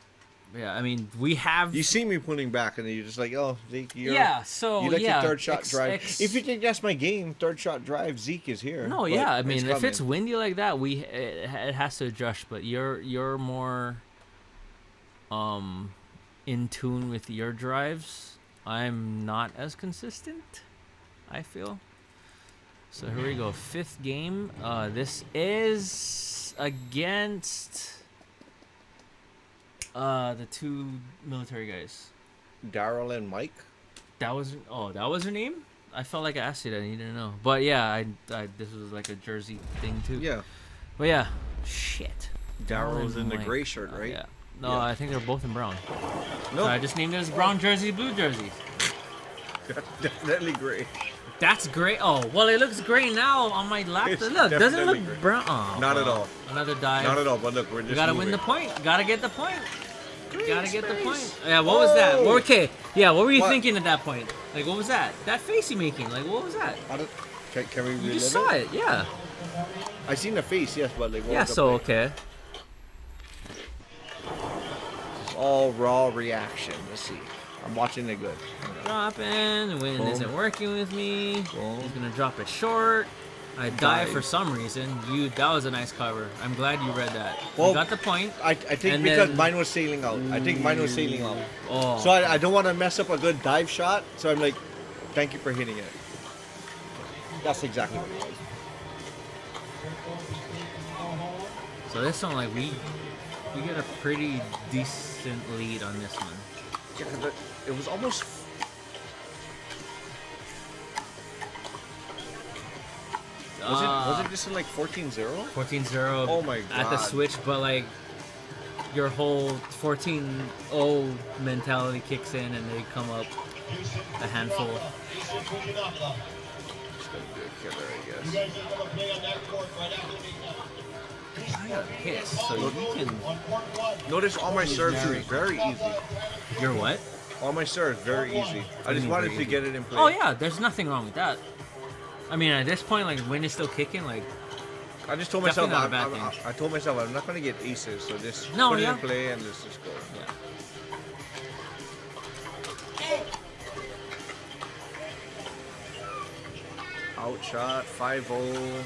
yeah. I mean, we have. You see me pulling back, and you're just like, oh, Zeke, you're. Yeah. So You like yeah. the third shot drive. If you think that's my game, third shot drive, Zeke is here. No, But yeah. I mean, if coming. it's windy like that, it has to adjust. But you're more in tune with your drives. I'm not as consistent, I feel. So here we go. 5th game. This is against the 2 military guys. Daryl and Mike. That was her name? I felt like I asked you that and you didn't know. But yeah, I this was like a jersey thing too. Yeah. But yeah, shit. Daryl's in the Mike. gray shirt, right? Yeah. No, Yeah. I think they're both in brown. No, So I just named it as brown jersey, blue jersey. definitely gray. That's great. Oh, well, it looks great now on my laptop. It's Look, doesn't it definitely look great. brown? Oh, Not at well, all. Another dive. Not at all. But look, we're just. You gotta win the moving. point. Gotta get the point. Gotta get the space. point. Yeah, what was that? Oh! Okay. Yeah, what were you What? thinking at that point? Like, what was that? That face you making? Like, what was that? Can we relive You just saw it. Yeah. I seen the face, yes, but like. What Yeah. was the So play? okay. It's all raw reaction. Let's see. I'm watching it good. Dropping. Wind Boom. isn't working with me. Boom. He's gonna drop it short. I dive Dive. for some reason. That was a nice cover. I'm glad you read that. Well, you got the point. I think And because then- mine was sailing out. I think mine was sailing out. Oh. So I don't want to mess up a good dive shot. So I'm like, thank you for hitting it. That's exactly what it was. So this one, like, we get a pretty decent lead on this one. Yeah, 'cause it was almost. Was it just like 14-0? 14-0 Oh my at the God. switch, but like your whole 14-0 mentality kicks in and they come up a handful. Killer, I guess. I got hits, so you can. Notice all my serves are very easy. You're what? All my serves very easy. I just mean wanted very to easy? get it in play. Oh yeah, there's nothing wrong with that. I mean, at this point, like, wind is still kicking. Like, I just told myself Definitely not a bad thing. I told myself I'm not gonna get aces, so just No, put yeah. it in play and let's just go. yeah. Outshot 5-0.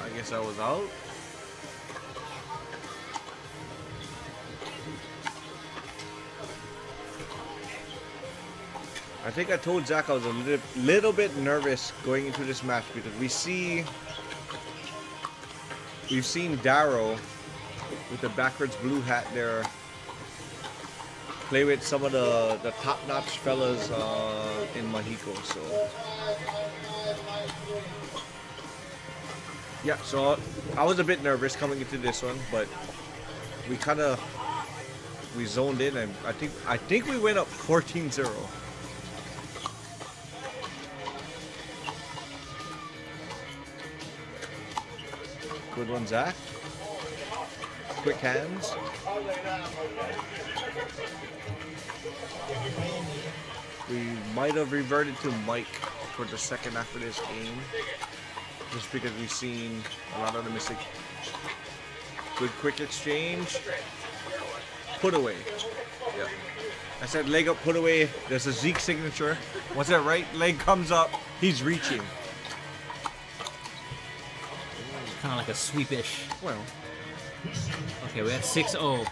I guess I was out. I think I told Zach I was a little bit nervous going into this match because we've seen Darrow with the backwards blue hat there play with some of the top-notch fellas in Mahiko. So Yeah, so I was a bit nervous coming into this one, but we zoned in, and I think we went up 14-0. Good one, Zach. Quick hands. We might have reverted to Mike for the second half of this game, just because we've seen a lot of the mistakes. Good quick exchange. Put away. Yeah. I said leg up, put away. There's a Zeke signature. Once that right leg comes up, he's reaching. Kind of like a sweepish. Well. Okay, we had 6-0.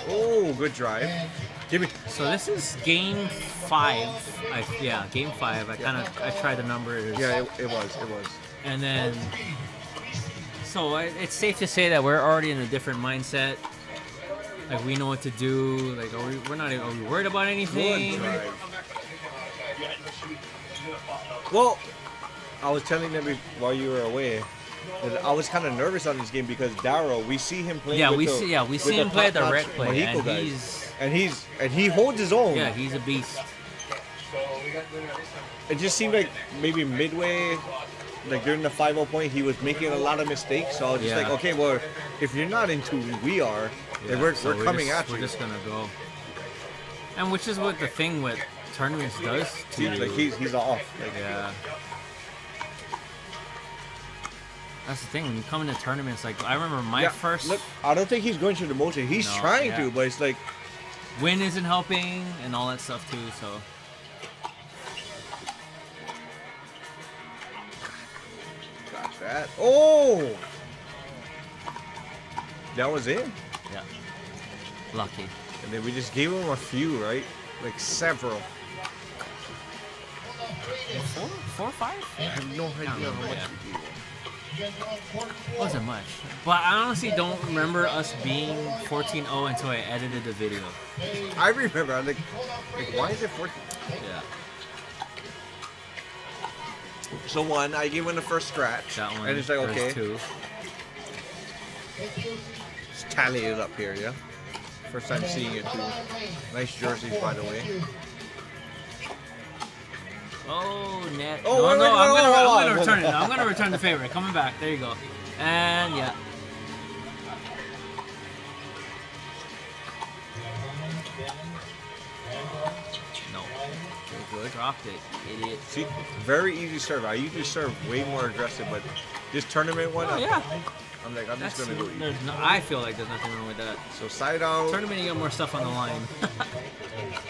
Oh, good drive. Give me. So this is game 5. Game 5. I tried the number. Yeah, it was. And then, so it's safe to say that we're already in a different mindset. Like, we know what to do. Like, are we worried about anything? Good drive. Well, I was telling them while you were away that I was kind of nervous on this game because Darrow, we see him play. We see him play the red play, Mahiko and he holds his own. Yeah, he's a beast. It just seemed like maybe midway, like during the 5-0 point, he was making a lot of mistakes. So I was just like, okay, well, if you're not in tune, we are. Yeah, we're coming just, at you. We're just gonna go. And which is what the thing with tournaments does to Seems you. like he's off. Like, yeah. That's the thing, when you come into tournaments, like, I remember my first... Look, I don't think he's going through the motion. He's trying to, but it's like... Win isn't helping, and all that stuff, too, so... Got that. Oh! That was it. Yeah. Lucky. And then we just gave him a few, right? Like several. 4 or 5? I have no idea how much we gave him. Wasn't much. But I honestly don't remember us being 14-0 until I edited the video. I remember. I'm like, why is it 14? Yeah. So one, I gave him the first scratch. That one. And it's like, okay. 2. Just tally it up here, yeah? First time seeing it too. Nice jerseys, by the way. Oh, net. Oh, I'm gonna wait. return it. I'm gonna return the favor. Coming back. There you go. And yeah. No. Good. Dropped it, idiot. See, very easy serve. I usually serve way more aggressive, but this tournament one, Yeah. I'm like, I'm just gonna go easy. I feel like there's nothing wrong with that. So side out. Tournament, you got more stuff on the line.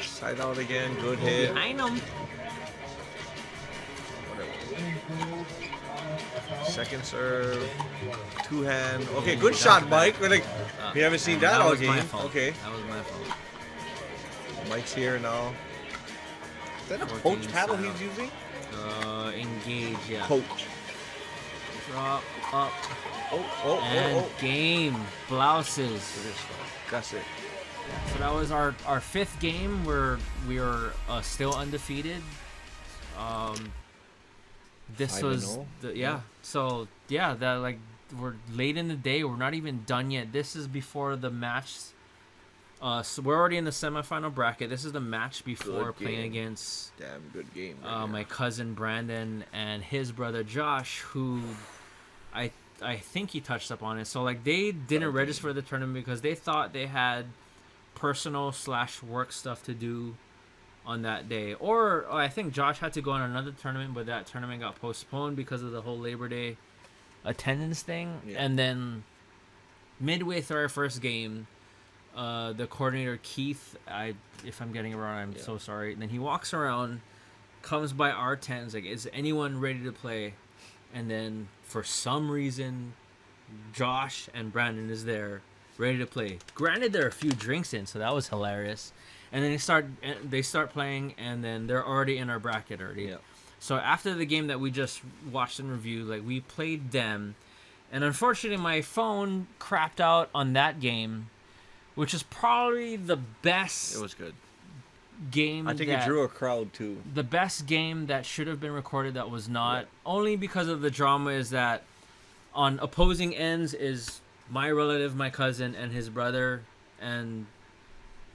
Side out again. Good hit. Behind them. Second serve, two hand. Okay, good shot, Mike. We're like, we haven't seen that all was my game. fault. Okay, That was my fault. Mike's here now. Is that a 14 coach paddle style. he's using? Engage, yeah. Coach. Drop up Oh, and game. Blouses. That's it. So that was our 5th game where we are still undefeated. This was 5-0. So that, like, we're late in the day. We're not even done yet. This is before the match. So we're already in the semifinal bracket. This is the match before Good playing game. against Damn good game. my cousin Brandon and his brother Josh, who I think he touched up on it. So, like, they didn't register for the tournament because they thought they had personal/work stuff to do on that day. Or I think Josh had to go on another tournament, but that tournament got postponed because of the whole Labor Day attendance thing. Yeah. And then midway through our first game, the coordinator Keith, if I'm getting it wrong, I'm so sorry. And then he walks around, comes by our tents, like, is anyone ready to play? And then for some reason, Josh and Brandon is there, ready to play. Granted, there are a few drinks in, so that was hilarious. And then they start playing, and then they're already in our bracket already. Yeah. So after the game that we just watched and reviewed, like, we played them, and unfortunately my phone crapped out on that game, which is probably the best. It was good. Game. I think it drew a crowd too. The best game that should have been recorded that was not. Only because of the drama is that on opposing ends is my relative, my cousin, and his brother, and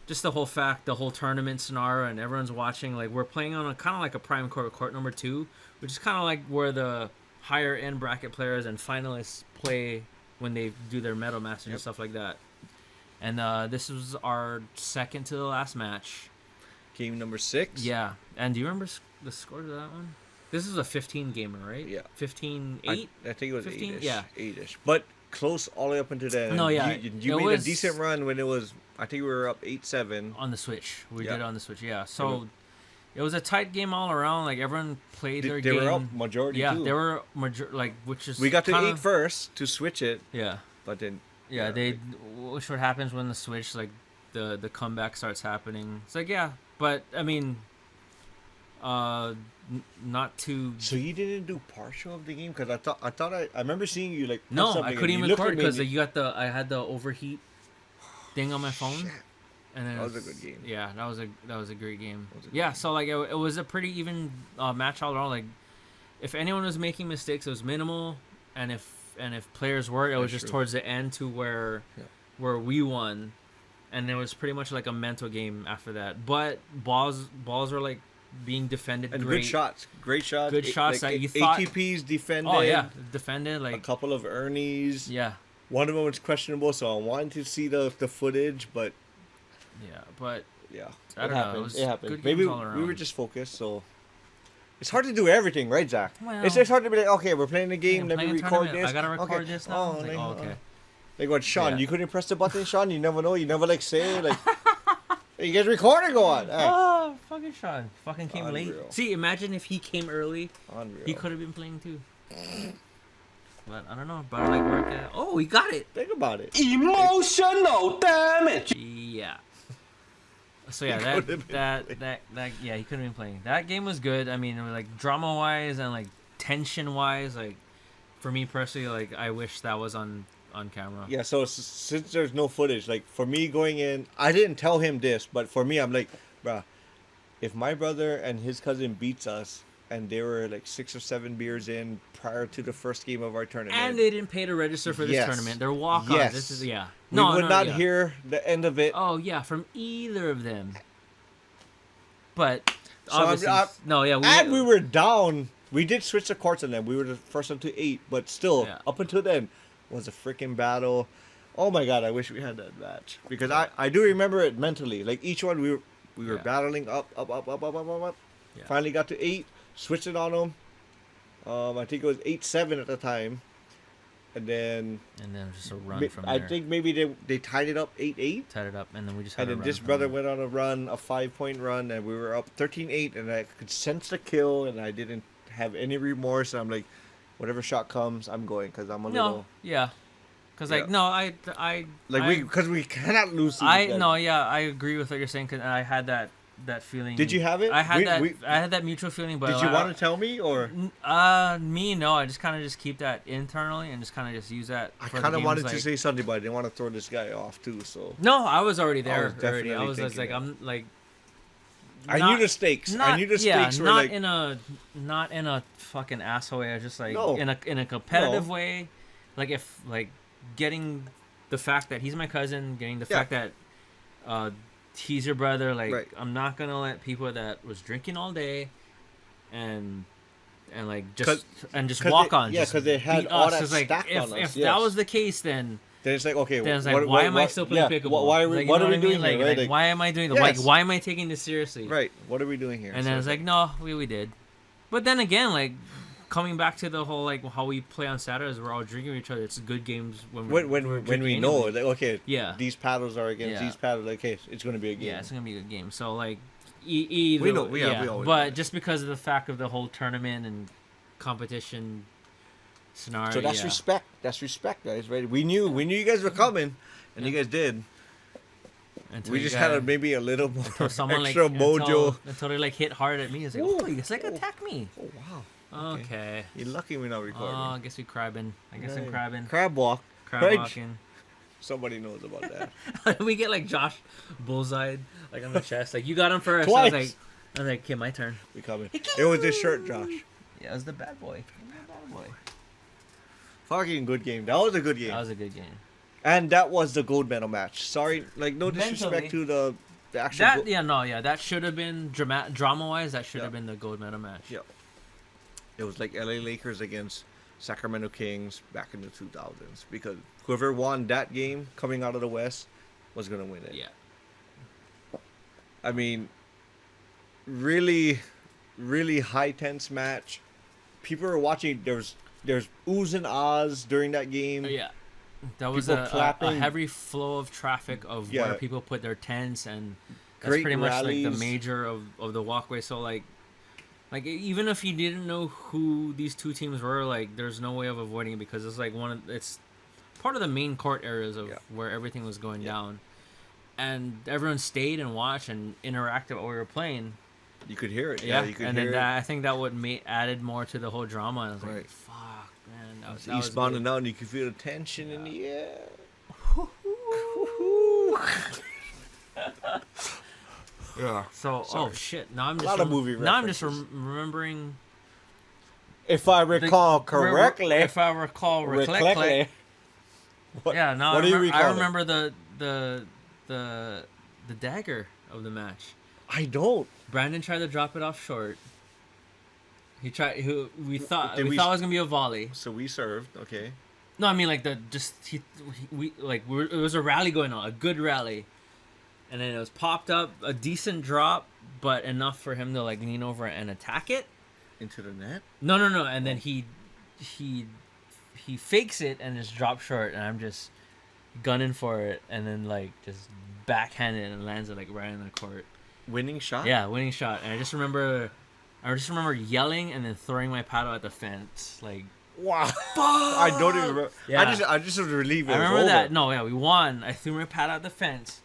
just the whole tournament scenario, and everyone's watching. Like, we're playing on a kind of like a prime court number 2, which is kind of like where the higher end bracket players and finalists play when they do their medal matches and stuff like that. And this was our second to the last match. Game number 6. Yeah. And do you remember the score of that one? This is a 15 gamer, right? Yeah. 15-8? I think it was 15? 8-ish. Yeah. 8-ish. But close all the way up into the end. No, yeah. You made a decent run when it was, I think we were up 8-7. On the Switch. We Yeah. did it on the Switch, yeah. So it was a tight game all around. Like, everyone played their game. They were up majority, yeah, too. they were, which is We got to kinda, 8 first to switch it. Yeah. But then... Yeah, which what happens when the Switch, like, the comeback starts happening. It's like, yeah, but, I mean, not too... So you didn't do partial of the game? Because I remember seeing you, like... No, something I and couldn't you even looked at record me and because I had the overheat thing on my phone. Shit. And then That was a good game. Yeah, that was a great game. That was a good Yeah, game. so like it was a pretty even match all around. Like, if anyone was making mistakes, it was minimal, and if players were, it was That's just true. towards the end to where we won, and it was pretty much like a mental game after that. But balls were like being defended And great. good shots. Great shots. Good shots Like, that you thought- ATPs defended. Oh yeah, defended A like couple of Ernies. yeah. One of them was questionable, so I wanted to see the footage, but Yeah, but yeah. I don't know, it was It happened. good Maybe games all we around. were just focused, so... It's hard to do everything, right, Zach? Well, it's hard to be like, okay, we're playing the game, I'm let me playing a record tournament. this. I gotta record okay. this now. It's like, like, oh, okay. Like what, Sean, Yeah. you couldn't press the button, Sean? You never know. You never, like, say, like... Hey, you guys recording? Go on. Hey. Oh, fucking Sean. Fucking came late. Unreal. See, imagine if he came early. Unreal. He could have been playing too. But I don't know. But I like work at... Oh, he got it. Think about it. Emotional damage. Yeah. So yeah, could've been that yeah, he couldn't have been playing. That game was good. I mean, like drama wise and like tension wise, like for me personally, like I wish that was on camera. Yeah, so since there's no footage, like for me going in, I didn't tell him this, but for me, I'm like, bruh, if my brother and his cousin beats us and they were like 6 or 7 beers in prior to the first game of our tournament, And they didn't pay to register for this Yes. tournament. They're walk-ons. Yes. This is yeah. we would not hear the end of it. Oh yeah, from either of them. But So I'm- obviously, I'm- no, yeah, And we were down. We did switch the courts on them. We were the first one to 8, but still, Yeah. up until then, was a freaking battle. Oh my god, I wish we had that match because I do remember it mentally. Like each one, we were Yeah. battling up. Yeah. Finally got to 8, switched it on them. I think it was 8-7 at the time, and then just a run from there. I think maybe they tied it up 8-8. Tied it up, and then we just had And a then run this from brother there. went on a run, a 5-point run, and we were up 13-8, and I could sense the kill, and I didn't have any remorse. I'm like, whatever shot comes, I'm going, because I'm a No, little... yeah, because like Yeah. no, I Because we cannot lose. I agree with what you're saying, because I had that feeling. Did you have it? I had We- I had that mutual feeling, but Did you want to tell me, or... me no, I just kind of just keep that internally and just kind of just use that. I for the kind of games, wanted like, to say something, but I didn't want to throw this guy off, too, so... No, I was already there. was definitely I was just thinking like, that. I'm like. I knew the stakes. I knew the stakes were not like... not in a fucking asshole way. I was just like No. in a competitive No. way, like if like getting the fact that he's my cousin, getting the Yeah. fact that he's your brother. Like Right. I'm not gonna let people that was drinking all day, and like just 'Cause walk they- on. yeah, just 'cause they had beat all us. that It's like, stacked if on us, if that yes. was the case, then. Then it's like, okay, Then it's like, why am I still playing pickleball? Why are we, Like, you what know are we I doing mean? here, Like, right? like, why am I doing that? Yes. Like, why am I taking this seriously? Right. What are we doing here? And then it's like, no, we did. But then again, like, coming back to the whole, like, how we play on Saturdays, we're all drinking with each other. It's good games when we're when drinking we know, anyway. like, okay, Yeah. these paddles are against Yeah. these paddles, like, okay, it's going to be a game. Yeah, it's going to be a good game. So, like, either... We know, we always know But that. just because of the fact of the whole tournament and competition scenario, So that's respect. That's respect, guys. Right? We knew you guys were coming, and you guys did. Until We you just got- had maybe a little more until someone, extra like, mojo. Until they, like, hit hard at me. It's like, Ooh. oh, it's like, attack me. Oh wow! Okay. You're lucky we're not Oh, recording. I guess we crabbing. I guess I'm Right. crabbing. Crab walk. Crab Right? walking. Somebody knows about that. We get like Josh bullseyed like on the chest. Like you got him first. Twice. I was like, okay, my turn. We coming. It was this shirt, Josh. Yeah, it was the bad boy. The bad boy. Fucking good game. That was a good game. That was a good game. And that was the gold medal match. Sorry, like no disrespect to the actual. That should have been drama-wise. That should have been the gold medal match. Yeah. It was like LA Lakers against Sacramento Kings back in the 2000s, because whoever won that game coming out of the West was gonna win it. Yeah. I mean, really, really high tense match. People were watching. There's oohs and ahs during that game. Yeah. That was People a clapping. heavy flow of traffic of where people put their tents, and that's Great pretty much like the rallies. major of the walkway. So like even if you didn't know who these two teams were, like there's no way of avoiding it, because it's like it's part of the main court areas of where everything was going down, and everyone stayed and watched and interacted while we were playing. You could hear it. Yeah, you could and hear then it. I think that would added more to the whole drama. And I was like, Right. fuck, man, that was Eastbound good. and down, you could feel the tension in the air. Yeah. So, Sorry. shit. Now I'm just lot of movie now I'm just references. remembering. If I recall correctly. If I recall correctly. Yeah, no, what do you recall? I remember the dagger of the match. I don't. Brandon tried to drop it off short. We thought it Did we- was gonna be a volley. So we served. Okay. No, I mean like it was a rally going on, a good rally, and then it was popped up, a decent drop, but enough for him to like lean over and attack it. Into the net. No, and then he fakes it and just drops short, and I'm just gunning for it, and then like just backhand it and lands it like right in the court. Winning shot. Yeah, winning shot. And I just remember yelling and then throwing my paddle at the fence. Like, Wow. I don't even remember. Yeah. I just was relieved. I remember that. No, yeah, we won. I threw my paddle at the fence,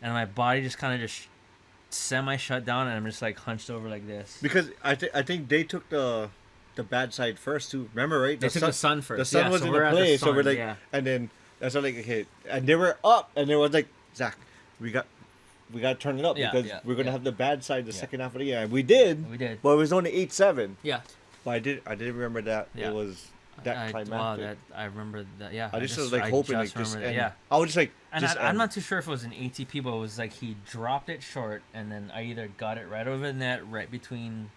and my body just kind of just semi shut down, and I'm just like hunched over like this. Because I think they took the bad side first too. Remember, right? They took the sun first. The sun Yeah, was so in we're the at the play, so we're sun, like, yeah. and then that's all like, okay, and they were up, and it was like, Zach, we got to turn it up Yeah, because yeah, we're gonna yeah. have the bad side the Yeah. second half of the game. And we did. We did. But it was only 8-7. Yeah. But I did remember that Yeah. it was that climactic. Wow, I remember that. Yeah. I just was like hoping like just remember that, end. yeah. I was just like, And just I'm end. not too sure if it was an ATP, but it was like he dropped it short, and then I either got it right over the net, right between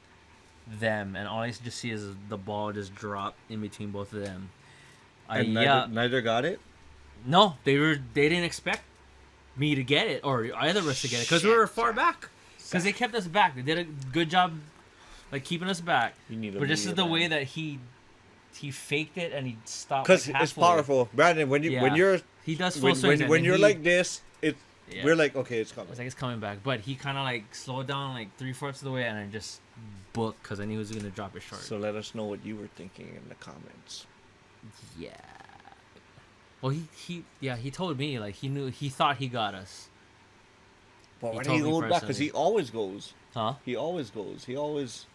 them, and all I just see is the ball just drop in between both of them. And neither got it. No, they didn't expect me to get it or either of us to get it because we were far back. Because they kept us back. They did a good job, like keeping us back. You need a but this is the man. way that he faked it and he stopped. Because like, it's halfway. powerful, Brandon. When you're he does full when swings. and then you're he- like this, it's Yeah. we're like, okay, it's coming. It's like it's coming back, but he kind of like slowed down like 3/4 of the way, and I just booked because I knew he was gonna drop it short. So let us know what you were thinking in the comments. Yeah. Well, he told me like he thought he got us. But He when told he me goes back, because personally. he always goes. Huh? He always goes. He always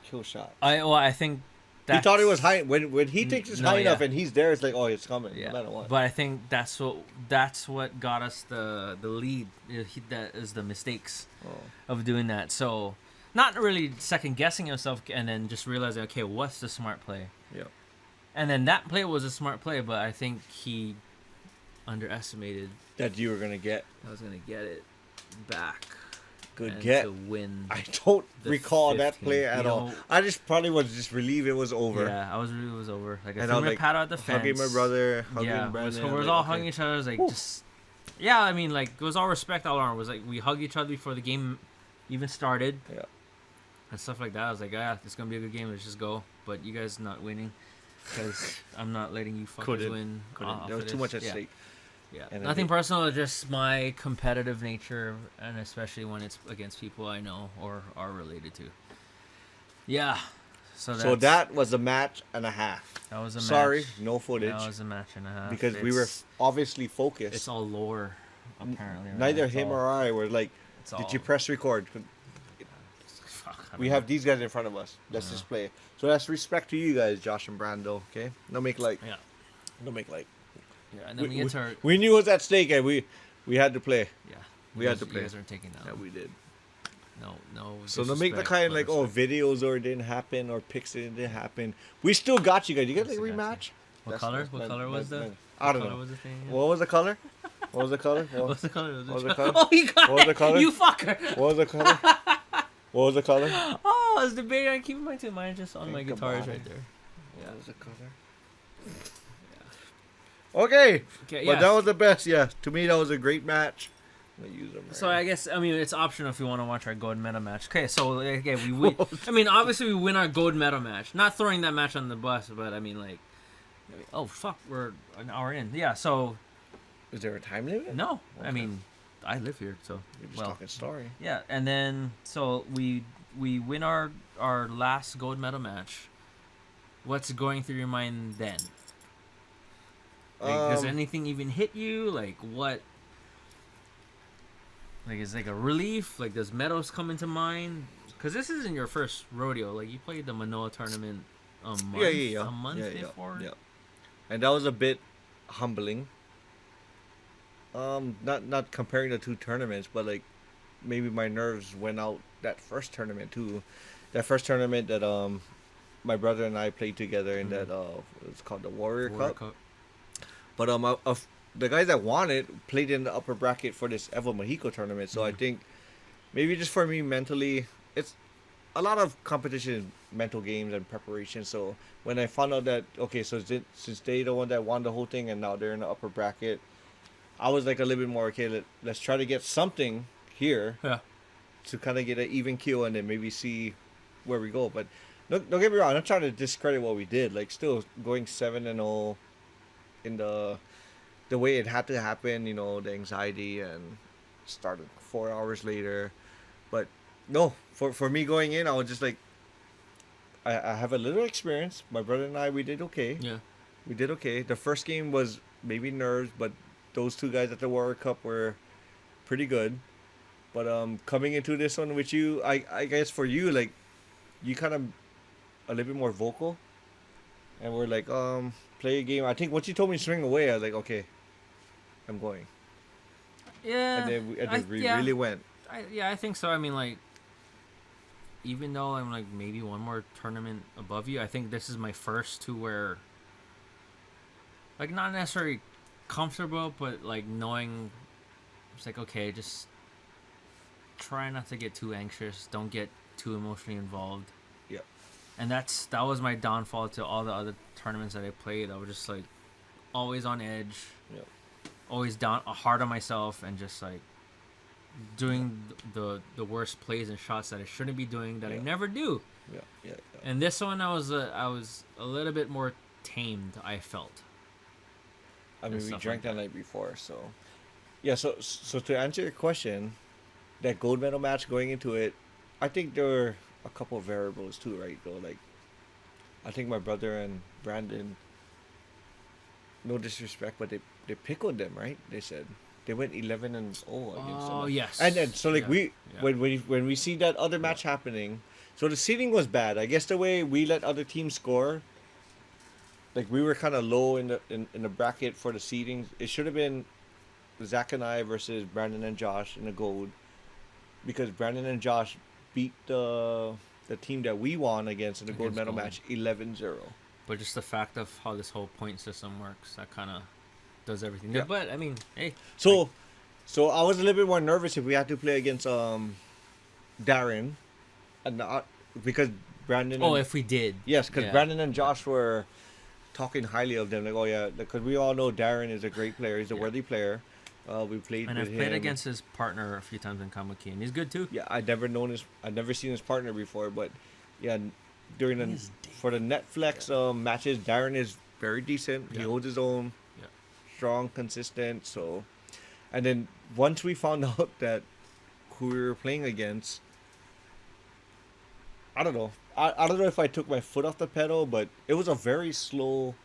kill shot. I think He thought it was high. When he thinks it's No, high yeah. enough and he's there, it's like, oh, it's coming. Yeah, No matter what. but I think that's what got us the lead. That is the mistakes of doing that. So, not really second guessing himself, and then just realizing, okay, what's the smart play? Yeah. And then that play was a smart play, but I think he underestimated That you were gonna get. I was gonna get it back. Good and get. to win. I don't the recall that 15th, play at you all. know. I just probably was just relieved it was over. Yeah, it was over. Like I And threw I was my like paddle at the fence. hugging my brother, hugging Yeah, Brandon. so I'm we was like, all okay. hugging each other. I was like, Whew. just yeah. I mean, like it was all respect all around. It was like we hugged each other before the game even started. Yeah. And stuff like that. I was like, yeah, it's gonna be a good game. Let's just go. But you guys not winning because I'm not letting you fuckers win. off There was of too this. much at Yeah. stake. Yeah, And I nothing think- personal, just my competitive nature, and especially when it's against people I know or are related to. Yeah, So that was a match and a half. that was a Sorry, match. no footage. That was a match and a half Because we were It's- obviously focused. It's all lore, apparently. right? Neither It's him all- or I were like, it's did all- you press record? Fuck, I don't We know. have these guys in front of us. Let's just play. So that's respect to you guys, Josh and Brando. Okay, don't make like. Yeah, Don't make like. yeah, and then we get to our we knew it was at stake, and we had to play. yeah. we You had guys- to play. You guys are taking down. Yeah, we did. No. So to make the disrespect, kind but like, oh, respect. videos or it didn't happen or pics didn't happen, we still got you guys. You get like Gotcha, gotcha. rematch. What color? What color was the? I don't color know. was the thing? What was the color? What was the color? What's the color? What was the color? Oh, you got What was it. the color? You fucker. What was the color? What was the color? Oh, I was debating on keeping mine too. Mine just on my Think guitars about right it. there. Yeah. What was the color? Okay, Okay. but Yeah. that was the best. Yeah, to me that was a great match. I'm gonna use them. So I guess it's optional if you want to watch our gold medal match. Okay, so again we win. I mean, obviously we win our gold medal match. Not throwing that match on the bus, but I mean like, oh fuck, we're an hour in. Yeah, so Is there a time limit? no, I Okay. mean, I live here, so You're just well, talking story. yeah, and then so we win our last gold medal match. What's going through your mind then? Like, does anything even hit you? Like what? Like, is like a relief? Like, does medals come into mind? Because this isn't your first rodeo. Like, you played the Manoa tournament a month, a month before. Yeah. And that was a bit humbling. Not comparing the two tournaments, but like maybe my nerves went out that first tournament too. That first tournament that my brother and I played together in that it's called the Warrior Cup. But the guys that won it played in the upper bracket for this Evo Mahiko tournament. So I think maybe just for me mentally, it's a lot of competition, mental games and preparation. So when I found out that okay, so since they the one that won the whole thing and now they're in the upper bracket, I was like a little bit more okay. Let's try to get something here Yeah. to kind of get an even keel and then maybe see where we go. But don't get me wrong, I'm not trying to discredit what we did. Like still going 7-0 in the way it had to happen, you know, the anxiety and started 4 hours later. But no, for me going in, I was just like, I have a little experience. My brother and I, we did okay. Yeah. We did okay. The first game was maybe nerves, but those two guys at the Warrior Cup were pretty good. But coming into this one with you, I guess for you, like, you kind of a little bit more vocal. And we're like, play a game. I think once you told me to swing away, I was like, okay, I'm going. Yeah. And then we really went. I think so. I mean, like, even though I'm like maybe one more tournament above you, I think this is my first to where, like, not necessarily comfortable, but like knowing it's like, okay, just try not to get too anxious. Don't get too emotionally involved. Yeah. And that was my downfall to all the other tournaments that I played. I was just like always on edge. Yeah. Always hard on myself and just like doing the worst plays and shots that I shouldn't be doing that I never do. Yeah. And this one I was a little bit more tamed, I felt. I mean, we stuff drank like that night before, so yeah. So to answer your question, that gold medal match going into it, I think there were a couple of variables too, right? Though, like, I think my brother and Brandon, no disrespect, but they pickled them, right? They said they went 11-0 against them. Oh yes. And then so like Yeah. when we see that other match happening, so the seeding was bad. I guess the way we let other teams score, like we were kind of low in the bracket for the seedings. It should have been Zach and I versus Brandon and Josh in the gold, because Brandon and Josh beat the team that we won against in the gold Against medal gold. match 11-0. But just the fact of how this whole point system works, that kind of does everything. Yeah. But I mean, hey. So I was a little bit more nervous if we had to play against Darren, and because Brandon. Oh, and, if we did. yes, because Yeah. Brandon and Josh were talking highly of them, like, oh yeah, because we all know Darren is a great player. He's a worthy player. We played And with I've played him. against his partner a few times in Kamaki, and he's good too. Yeah, I'd never seen his partner before, but yeah, during the He's for the Netflix matches, Darren is very decent. He Yeah. holds his own, Yeah. strong, consistent. So, and then once we found out that who we were playing against, I don't know. I don't know if I took my foot off the pedal, but it was a very slow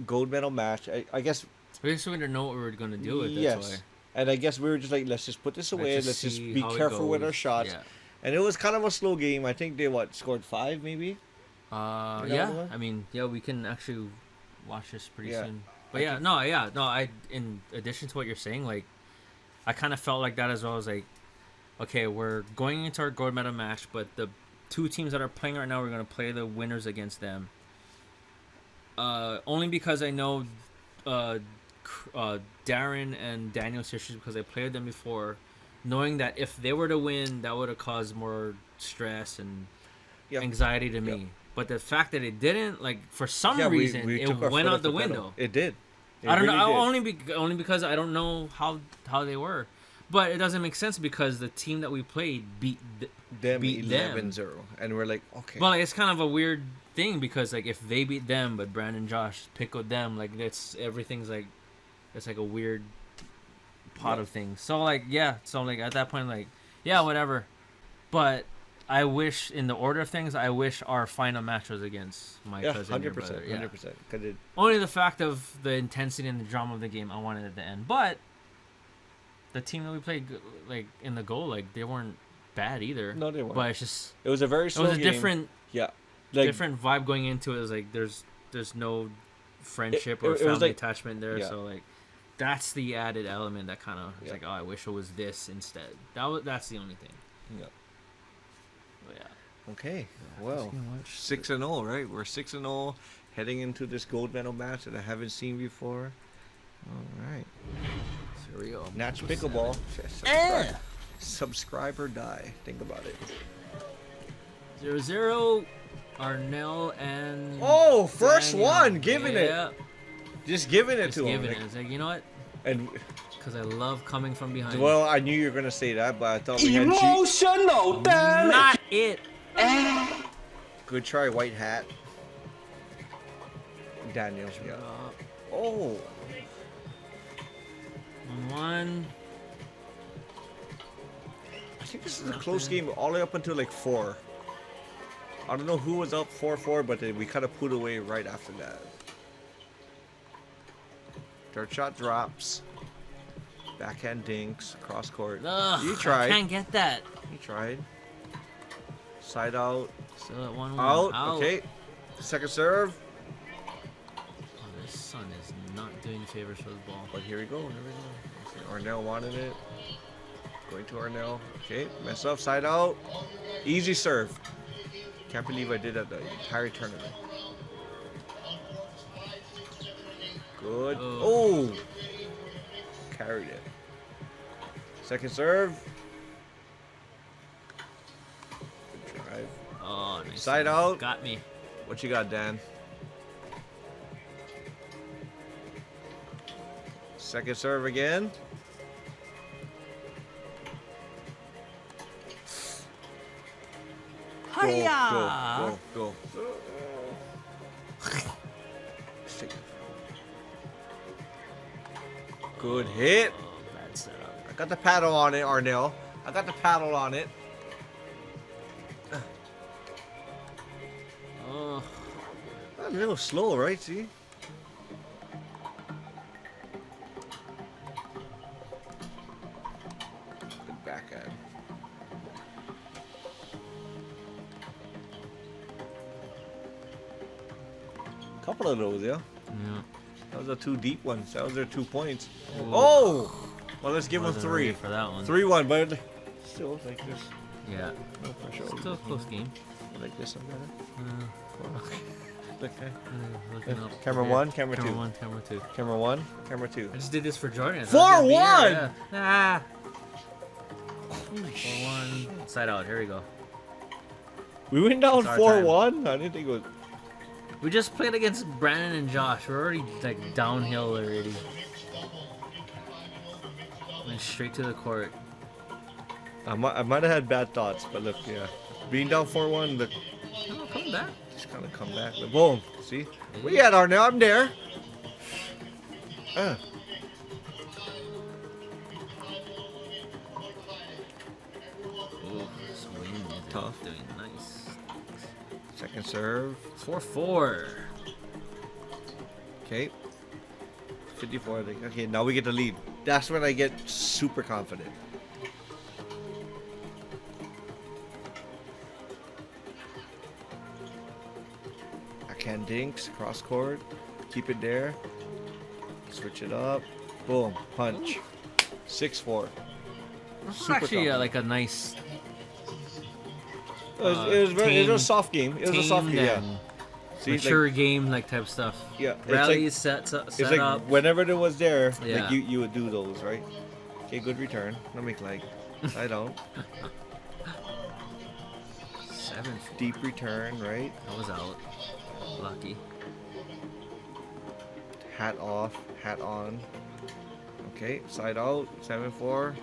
gold medal match. I guess. We just wanted to know what we were going to do with it. Yes. So And I guess we were just like, let's just put this away. Let's just see be how it careful with our goes. shots. Yeah. And it was kind of a slow game. I think they scored 5 maybe. You know Yeah. what? I mean, yeah, we can actually watch this pretty Yeah. soon. But no. I in addition to what you're saying, like, I kind of felt like that as well. As like, okay, we're going into our gold medal match, but the two teams that are playing right now, we're going to play the winners against them. Only because I know Darren and Daniel's sisters, because I played them before, knowing that if they were to win, that would have caused more stress and anxiety to me. Yep. But the fact that it didn't, like, for some reason, we it took our went foot out off the pedal. window. It did. It I don't really know. did. Only because I don't know how they were. But it doesn't make sense because the team that we played beat Them beat 11-0. And we're like, okay. Well, like, it's kind of a weird thing because, like, if they beat them, but Brandon and Josh pickled them, like, everything's like, it's like a weird pot of things. So, like, at that point, like, yeah, whatever. But I wish, in the order of things, I wish our final match was against my cousin. 100%. Your brother. 100%. 'Cause it, Only the fact of the intensity and the drama of the game, I wanted at the end. But the team that we played, like, in the goal, like, they weren't bad either. No, they weren't. But it's just, it was a very it slow was a game. different Like, different vibe going into it. It was like there's no friendship or it was family like- attachment there. yeah. So, like, that's the added element that kind of Yeah. like, oh, I wish it was this instead. That's the only thing. Yeah. But yeah. Okay. Well, 6-0, right? We're 6-0 heading into this gold medal match that I haven't seen before. All right. So here we go. Natch Pickleball. Subscribe or die. Think about it. 0-0. Arnell and Oh, first Daniel. one, giving it. Yeah. Just giving it Just to him. giving it. It's like, you know what? And Because I love coming from behind. well, I knew you were gonna say that, but I thought we had Emotional damage. Not it. Good try, white hat. Daniel. Yeah. Oh. 1-1. I think this is a close game all the way up until like 4. I don't know who was up 4-4, but then we kind of put away right after that. Third shot drops. Backhand dinks. Cross court. Ugh, You tried. I can't get that. You tried. Side out. Still at 1-1. Out. Okay. Second serve. Oh, this son is not doing favors for the ball. But here we go. Here we go. Okay, Arnell wanted it. Going to Arnell. Okay. Mess up. Side out. Easy serve. Can't believe I did that the entire tournament. Good. Oh. Carried it. Second serve. Good drive. Oh, nice. Side out. Got me. What you got, Dan? Second serve again. Hiya! Go. Good hit. Oh, bad setup. I got the paddle on it, Arnell. I got the paddle on it. Oh, A little slow, right? See? Good backhand. Couple of those, yeah. yeah. Those are 2 deep ones. That was their 2 points. Ooh. Oh! Well, let's give them Wasn't 3. ready for that one. 3-1, but still like this. Yeah. No pressure. Still a close game. Like this, I'm better. Okay. Looking up. Camera Yeah. 1, camera 2. Camera 1, camera 2. Camera 1, camera 2. I just did this for Jordan. 4-1! Yeah. Ah. 4-1. Side out. Here we go. We went down It's our 4-1? I didn't think it was. We just played against Brandon and Josh. We're already like downhill already. Went straight to the court. I might have had bad thoughts, but look, yeah. Being down 4-1, look, Oh, coming back. just kind of come back. Look, boom. See? We at our now. I'm there. Ooh, this wind is Tough. doing nice. Second serve. 4-4. Okay. 54, I think. Okay, now we get the lead. That's when I get super confident. Backhand dinks, cross court. Keep it there. Switch it up. Boom. Punch. 6-4. This is Super actually tough. like a nice. It was a soft game. It was a soft tamed game. Yeah. and See, mature game like type stuff. Yeah, it's Rallies, set it's set like up. whenever there was there, Yeah. like you would do those, right? Okay, good return. No make like. I don't. 7-4. Deep return, right? That was out. Lucky. Hat off, hat on. Okay, side out, 7-4.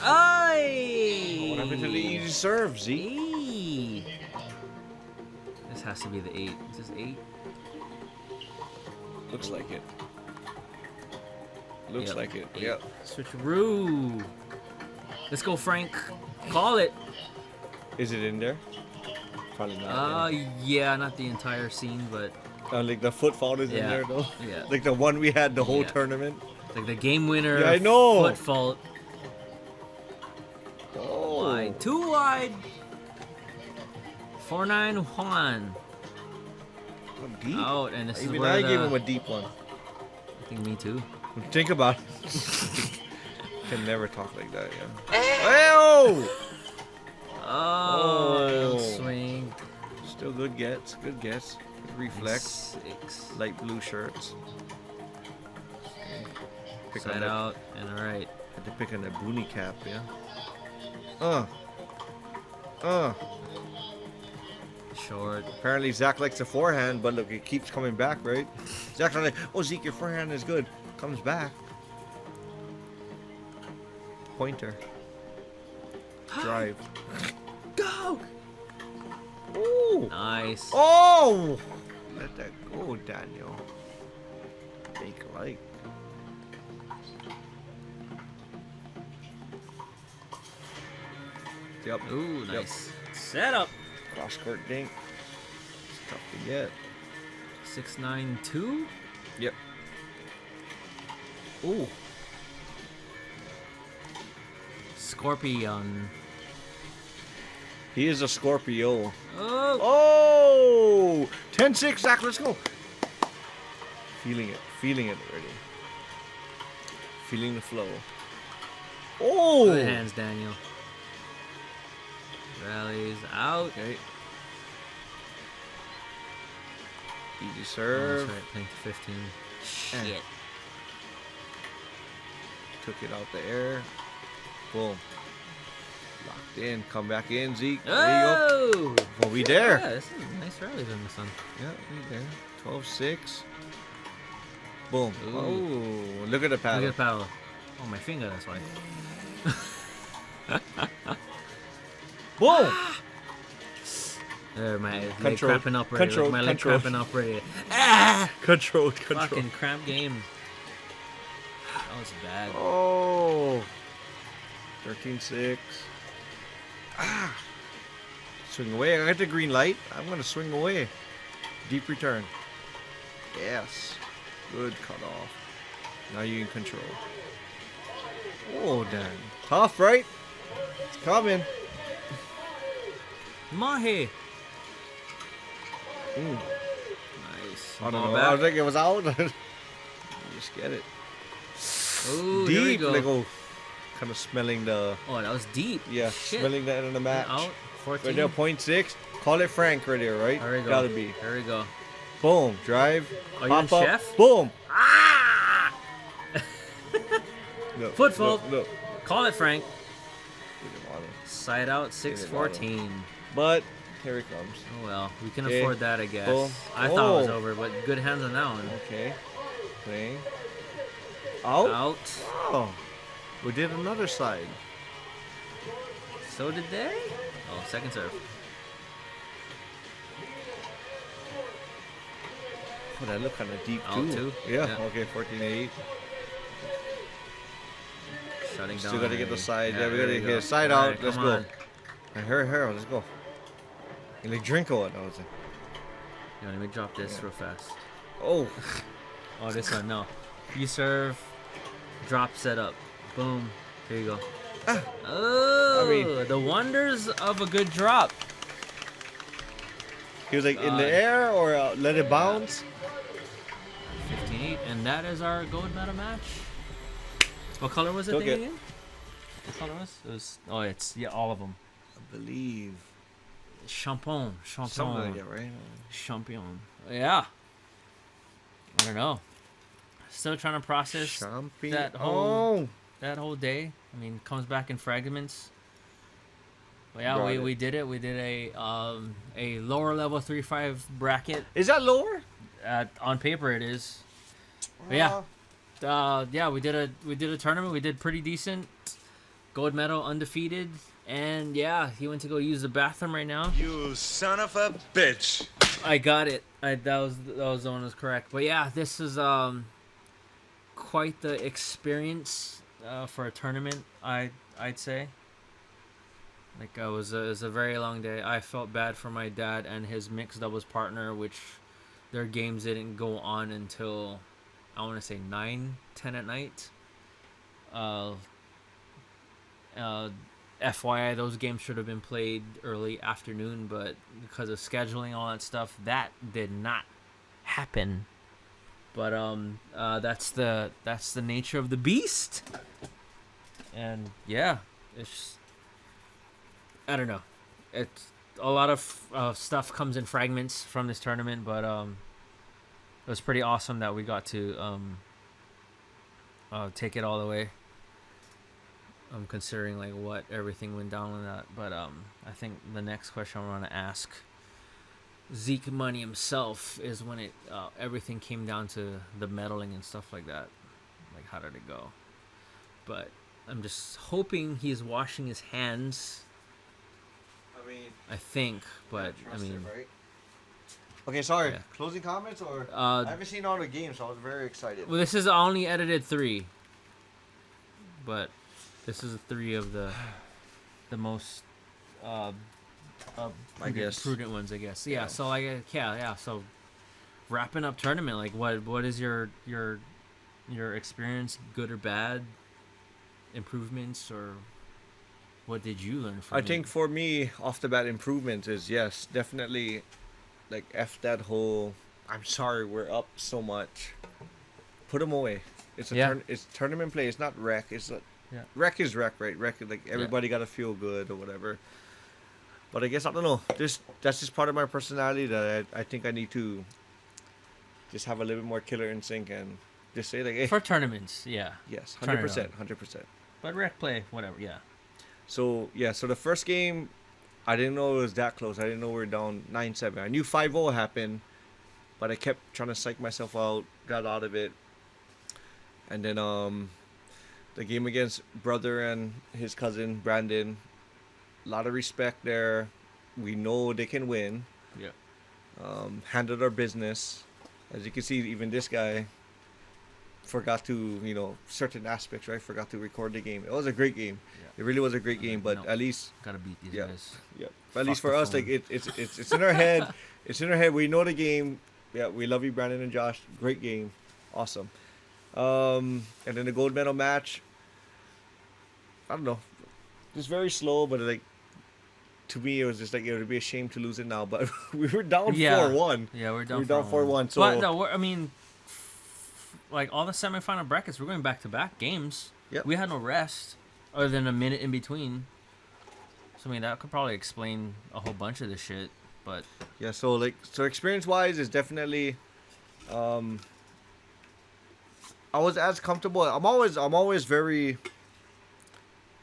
Aye! What happened to the easy serve, Zeke? Eee. This has to be the 8. Is this 8? Looks like it. Looks Yep, like it. 8. Yep. Switcheroo. Let's go, Frank. Call it. Is it in there? Probably not. Yeah, not the entire scene, but Like the foot fault is in Yeah. there though. yeah. Like the one we had the whole Yeah. tournament. Like the game winner. Yeah, I know. Foot fault. Oh. Wide. Too wide. 4-9-1. Oh, deep. Out, and this is Even where I the, gave him a deep one. I think me too. Think about it. Can never talk like that, yeah. Oh! Oh, Oh. swing. Still good gets. Good gets. Good reflex. 6. Light blue shirts. Pick on Side that. out, and alright. Had to pick on that boonie cap, yeah. Short. Apparently Zach likes the forehand, but look, it keeps coming back, right? Zach's like, oh Zeke, your forehand is good. Comes back. Pointer. Drive. Go! Ooh. Nice. Oh! Let that go, Daniel. Make like. Yep. Ooh, Yep. nice. Set up. Cross court dink. It's tough to get. 6-9-2. Yep. Ooh. Scorpion. He is a Scorpio. Oh! Oh! 10-6, Zach, let's go. Feeling it already. Feeling the flow. Oh! Good hands, Daniel. Rallies out. Okay. Easy Oh, serve. that's right, playing to 15. Shit. Took it out the air. Boom. Locked in. Come back in, Zeke. There Oh! you go. Well, we there. Yeah, this is nice rallies in this one. Yeah, we there. 12-6. Boom. Ooh. Oh, look at the paddle. Look at the paddle. Oh, my finger, that's why. Boom. There, my leg Controlled. cramping up already. Controlled, My leg controlled. cramping up already. Ah! Controlled. Fucking cramp game. That was bad. Oh. 13-6. Ah. Swing away. I got the green light. I'm going to swing away. Deep return. Yes. Good cutoff. Now you can control. Oh, damn. Tough, right? It's coming. Mahi. Ooh. Nice. I don't Ball know. I back. was thinking it was out. Just get it. Ooh, there we Deep. go. Like, oh, kind of smelling the... Oh, that was deep. Yeah, Shit. smelling the end of the match. Out. 14. Right there, 0.6. Call it Frank right there, right? There we go. Gotta be. There we go. Boom. Drive. Are you Pop in up. chef? Boom. Ah! Look, Foot fault. Look. Call it, Frank. Look. Side out, 6-14. But here it comes. Oh well, we can Okay. afford that, I guess. Boom. I thought it was Oh. over, but good hands on that one. Okay. Playing. Out. Out. Oh. We did another side. So did they? Oh, second serve. Oh, that looked kind of deep Out too. too? Yeah. Yeah. Okay. 14-8. Shutting down. Still gotta get the side. Yeah, we there gotta go. get side All out. right, Let's come go. on. Here, let's go. And like drink on it. I was like, Yeah, let me drop this Yeah. real fast. oh. Oh, this one, no. You serve, drop, set up. Boom. Here you go. Oh, I mean- the wonders of a good drop. He was like in the God. air or let it bounce. 15-8, and that is our gold medal match. What color was it Took it. again? That's all it was? It was. Oh, it's all of them. I believe. Champion. Something like that, right? Champion. Yeah. I don't know. Still trying to process Champion. that whole day. I mean, comes back in fragments. But yeah, we did it. We did a lower level 3-5 bracket. Is that lower? On paper, it is. But yeah, we did a tournament. We did pretty decent. Gold medal, undefeated, and yeah, he went to go use the bathroom right now. You son of a bitch. I got it. That was the one that was correct. But yeah, this is quite the experience for a tournament. I'd say. Like it was a very long day. I felt bad for my dad and his mixed doubles partner, which their games didn't go on until I want to say 9, 10 at night. FYI, those games should have been played early afternoon, but because of scheduling, all that stuff, that did not happen. But that's the nature of the beast. And yeah, it's I don't know. It's a lot of stuff comes in fragments from this tournament, but it was pretty awesome that we got to take it all the way. I'm considering like what everything went down with that, but I think the next question I want to ask Zeke Money himself is when it everything came down to the medaling and stuff like that. Like how did it go? But I'm just hoping he's washing his hands. I think, but I mean, right? Okay, sorry. Yeah. Closing comments or I haven't seen all the games, so I was very excited. well, this is only edited 3, but this is 3 of the most I guess prudent ones, I guess. Yeah. So like, yeah. So wrapping up tournament, like, what is your experience, good or bad, improvements, or what did you learn from it? I think for me, off the bat, improvement is yes, definitely. Like F that whole. I'm sorry, we're up so much. Put them away. It's it's tournament play. It's not rec. It's rec is rec, right? Rec like everybody gotta feel good or whatever. But I guess I don't know. That's just part of my personality that I think I need to just have a little bit more killer instinct and just say like, hey. For tournaments, yeah. Yes, Turn it 100%, on. 100%. But rec play, whatever, yeah. So the first game, I didn't know it was that close. I didn't know we were down 9-7. I knew 5-0 happened, but I kept trying to psych myself out, got out of it. And then the game against brother and his cousin Brandon, a lot of respect there. We know they can win. Yeah. Handled our business. As you can see, even this guy forgot to, certain aspects, right? Forgot to record the game. It was a great game. Yeah. It really was a great game, but at least gotta beat these guys. Yeah. But at least for us, like it's in our head. It's in our head. We know the game. Yeah, we love you, Brandon and Josh. Great game. Awesome. And then the gold medal match. I don't know. Just very slow, but like to me, it was just like it would be a shame to lose it now. But we were down 4-1. Yeah, we're down. We were down 4-1. So, but no, I mean, like all the semifinal brackets, we're going back to back games. Yep. We had no rest other than a minute in between. So I mean, that could probably explain a whole bunch of this shit. But yeah, so experience wise is definitely. I was as comfortable. I'm always very.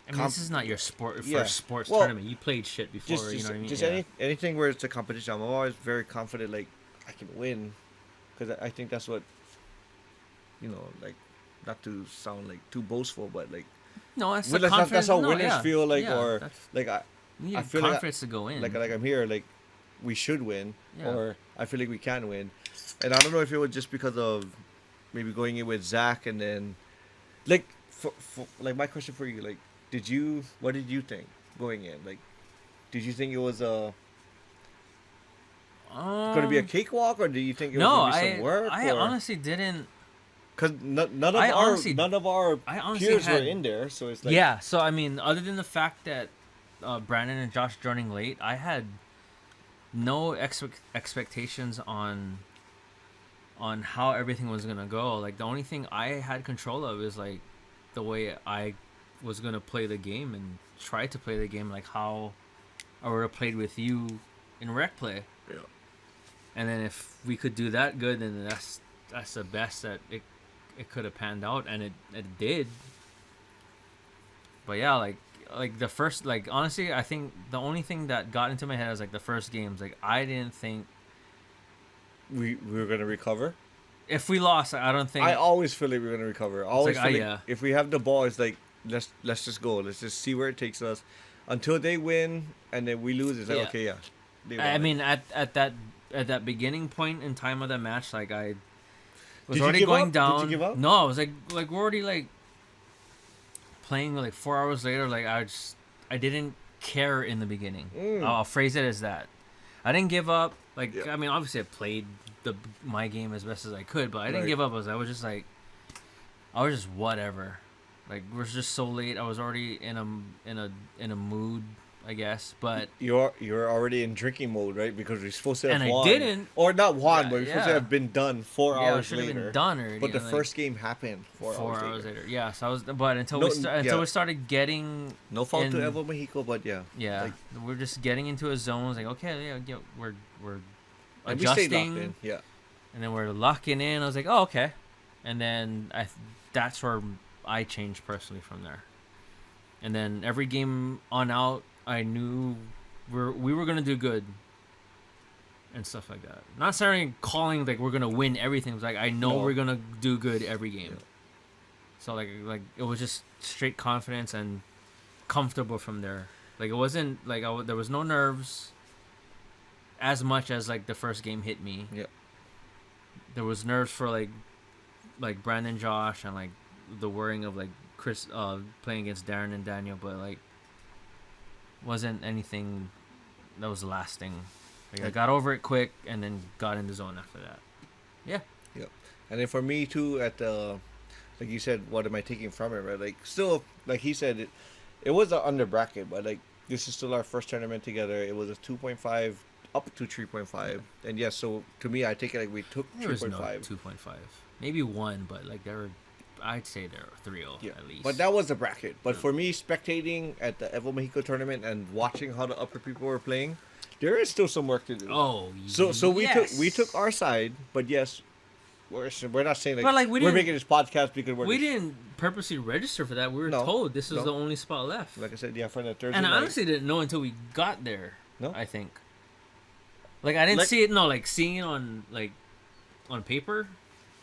I mean, this is not your first sports tournament. You played shit before, you know what I mean? Just anything where it's a competition, I'm always very confident, like, I can win. Because I think that's what, like, not to sound, like, too boastful, but, like... No, that's the confidence. That's how winners feel, like, or, like, I feel confidence to go in. Like I'm here, like, we should win. Yeah. Or I feel like we can win. And I don't know if it was just because of maybe going in with Zach and then... Like, for like, my question for you, like, what did you think going in? Like, did you think it was going to be a cakewalk, or do you think it was going to be some work? I honestly didn't. Because none of our peers were in there, so it's like... Yeah, so I mean, other than the fact that Brandon and Josh joining late, I had no expectations on how everything was going to go. Like, the only thing I had control of is, like, the way I was gonna play the game and try to play the game like how I would have played with you in rec play. Yeah. And then if we could do that good, then that's the best that it could have panned out, and it did. But yeah, like the first, like honestly, I think the only thing that got into my head was like the first games. Like I didn't think we were gonna recover. if we lost, I don't think. I always feel like we're gonna recover. I always like, feel like yeah. if we have the ball, it's like let's just go. Let's just see where it takes us until they win, and then we lose. It's like okay, yeah. they I won. mean, at that beginning point in time of the match, like I was Did you already give going up? down. Did you give up? No, I was like we're already like playing like 4 hours later. Like I didn't care in the beginning. I'll phrase it as that. I didn't give up. Like Yeah. I mean, obviously I played my game as best as I could, but I didn't Right. give up. I was just whatever. Like we're just so late. I was already in a mood, I guess. But You're already in drinking mode, right? Because we're supposed to have And I won. didn't. Or not won, but we're supposed to Yeah. have been done 4 yeah, it hours should have later. been done already. But the and, like, first game happened 4 hours later. Yeah, so I was, but until No, until yeah. we started getting No fault to in- Evo Mahiko, but yeah. yeah, Like, we're just getting into a zone. It's like okay, yeah, we're and we stayed adjusting, locked in. Yeah. and then we're locking in. I was like, oh okay, and then that's where I changed personally from there. And then every game on out, I knew we were gonna do good. And stuff like that. Not necessarily calling like we're gonna win everything. It was like I know No. we're gonna do good every game. Yeah. So like it was just straight confidence and comfortable from there. Like it wasn't like there was no nerves as much as like the first game hit me. Yeah. There was nerves for like Brandon, Josh, and like the worrying of like Chris playing against Darren and Daniel, but like wasn't anything that was lasting. Like I got over it quick and then got in the zone after that. Yeah. Yep. And then for me too, at the, like you said, what am I taking from it, right? Like still, like he said, it was an under bracket, but like this is still our first tournament together. It was a 2.5 up to 3.5, and yes, so to me, I take it like we took There was no 3.5. 2.5. Maybe 1, but like I'd say there were 3-0 Yeah, at least. but that was the bracket. But for me, spectating at the Evo Mahiko tournament and watching how the upper people were playing, there is still some work to do. Oh, So we yes. took our side, but yes, we're not saying like, But, like, we we're didn't- making this podcast because We didn't purposely register for that. We were No. told this was No. the only spot left. Like I said, yeah, for the Thursday And I night. honestly didn't know until we got there. No? I think. Like I didn't Like- see it. No, like seeing it on paper.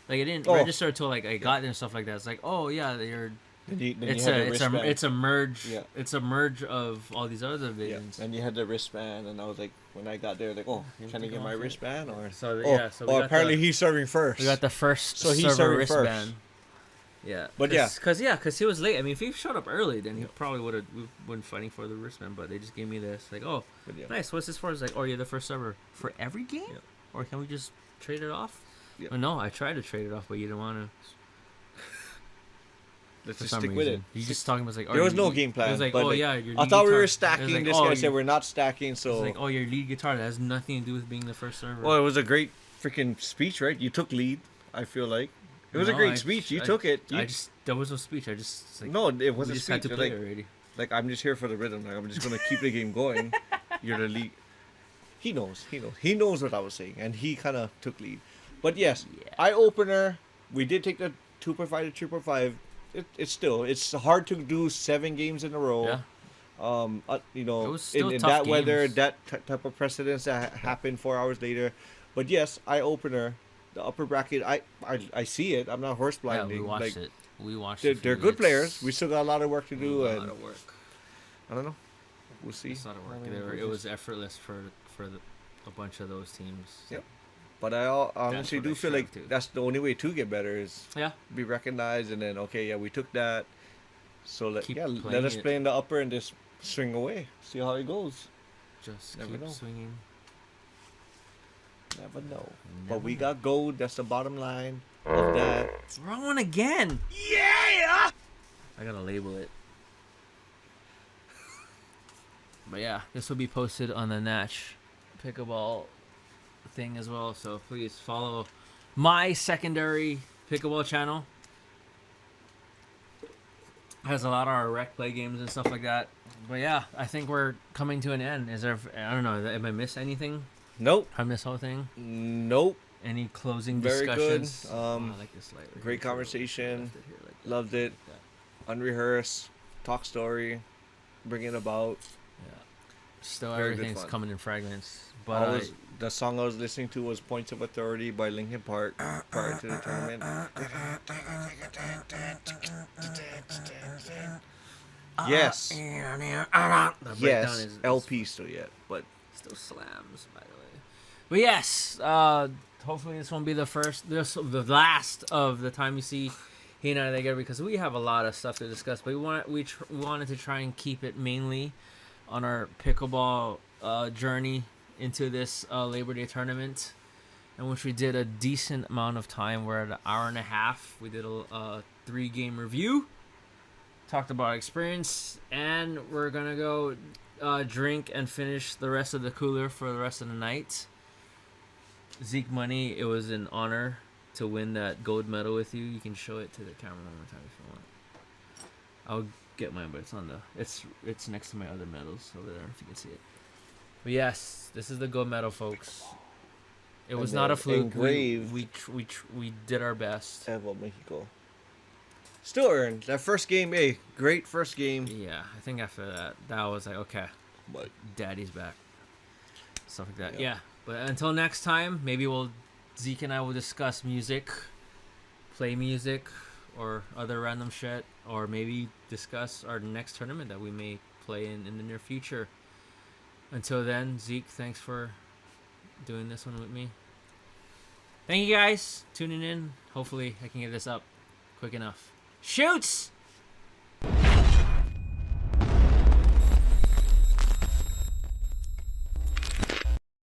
Like I didn't Oh. register until like I got there and stuff like that. It's like, oh yeah, you're. Then you It's had the a wristband. it's a merge. Yeah. It's a merge of all these other Yeah, divisions. and you had the wristband, and I was like, when I got there, like, oh, can I take get it my off? wristband? Or So oh, yeah, so we oh got apparently the, he's serving first. we got the first So he's server serving first. wristband. Yeah, But because he was late. I mean, if he showed up early, then he probably would have been fighting for the wristband. But they just gave me this, like, oh, But yeah. nice. What's this for? It's like, oh, you're the first server for every game, Yeah. or can we just trade it off? Yeah. Well, no, I tried to trade it off, but you didn't want to. Let's For just some stick reason. with it. You just talking about like, oh, There was your no lead- game plan. It was like, but oh like, yeah, your I lead thought we guitar. were It was stacking. like, This oh, guy said you- we're not stacking. It's So like, oh, your lead guitar that has nothing to do with being the first server. well, it was a great freaking speech, right? You took lead. I feel like it was a No, great I- speech. You I- took it. I You, just there was no speech. I just it's like, no, it we wasn't a just speech. had to You're play like, already. like I'm just here for the rhythm. Like I'm just gonna keep the game going. You're the lead. He knows. He knows what I was saying, and he kind of took lead. But yes, Yeah. eye opener. We did take the 2.5 to 3.5. It's hard to do 7 games in a row. Yeah. You It know, was still in tough that weather, games. that type of precedence that happened 4 hours later. But yes, eye opener. The upper bracket. I see it. I'm not horse Yeah, blinding. we watched like, it. We watched They're, it. they're good players. We still got a lot of work to do, a and lot of work. I don't know. We'll see. It's a lot of work. I mean, It was effortless for a bunch of those teams. Yep. But I honestly what do I feel like strive to. that's the only way to get better is Yeah. be recognized, and then okay, yeah, we took that. So let Keep let playing us it. play in the upper and just swing away. See how it goes. Just Never keep know. swinging. Never know. Never But we know. got gold. That's the bottom line of that. Wrong one again. Yeah. I gotta label it. But yeah, this will be posted on the Natch Pickleball thing as well. So please follow my secondary Pickleball channel. has a lot of our rec play games and stuff like that. But yeah, I think we're coming to an end. Is there? I don't know. Have I missed anything? Nope. I missed whole thing. Nope. Any closing Very good. discussions? I like this light right Great here. conversation. Left it here like that, Loved it. like that. Unrehearsed. Talk story. Bring it about. Yeah. Still, Very good everything's fun. coming in fragments. I But was, the song I was listening to was Points of Authority by Linkin Park prior to the tournament. Yes. the breakdown Yes. is LP still yet, but still slams, by the way. But yes, hopefully this won't be the last of the time you see he and I together, because we have a lot of stuff to discuss. But we wanted to try and keep it mainly on our pickleball journey into this Labor Day tournament, in which we did a decent amount of time. We're at an hour and a half. We did a 3-game review, talked about our experience, and we're gonna go drink and finish the rest of the cooler for the rest of the night. Zeke Money, it was an honor to win that gold medal with you. You can show it to the camera one more time if you want. I'll get mine, but it's next to my other medals over there if you can see it. But yes, this is the gold medal, folks. It was not a fluke. Engraved. We did our best. Evo Mahiko. Still earned. That first game, great first game. Yeah, I think after that was like, okay, But Daddy's back. Stuff like that. Yeah. Yeah. But until next time, maybe Zeke and I will discuss music, play music, or other random shit, or maybe discuss our next tournament that we may play in the near future. Until then, Zeke, thanks for doing this one with me. Thank you guys tuning in. Hopefully I can get this up quick enough. Shoots!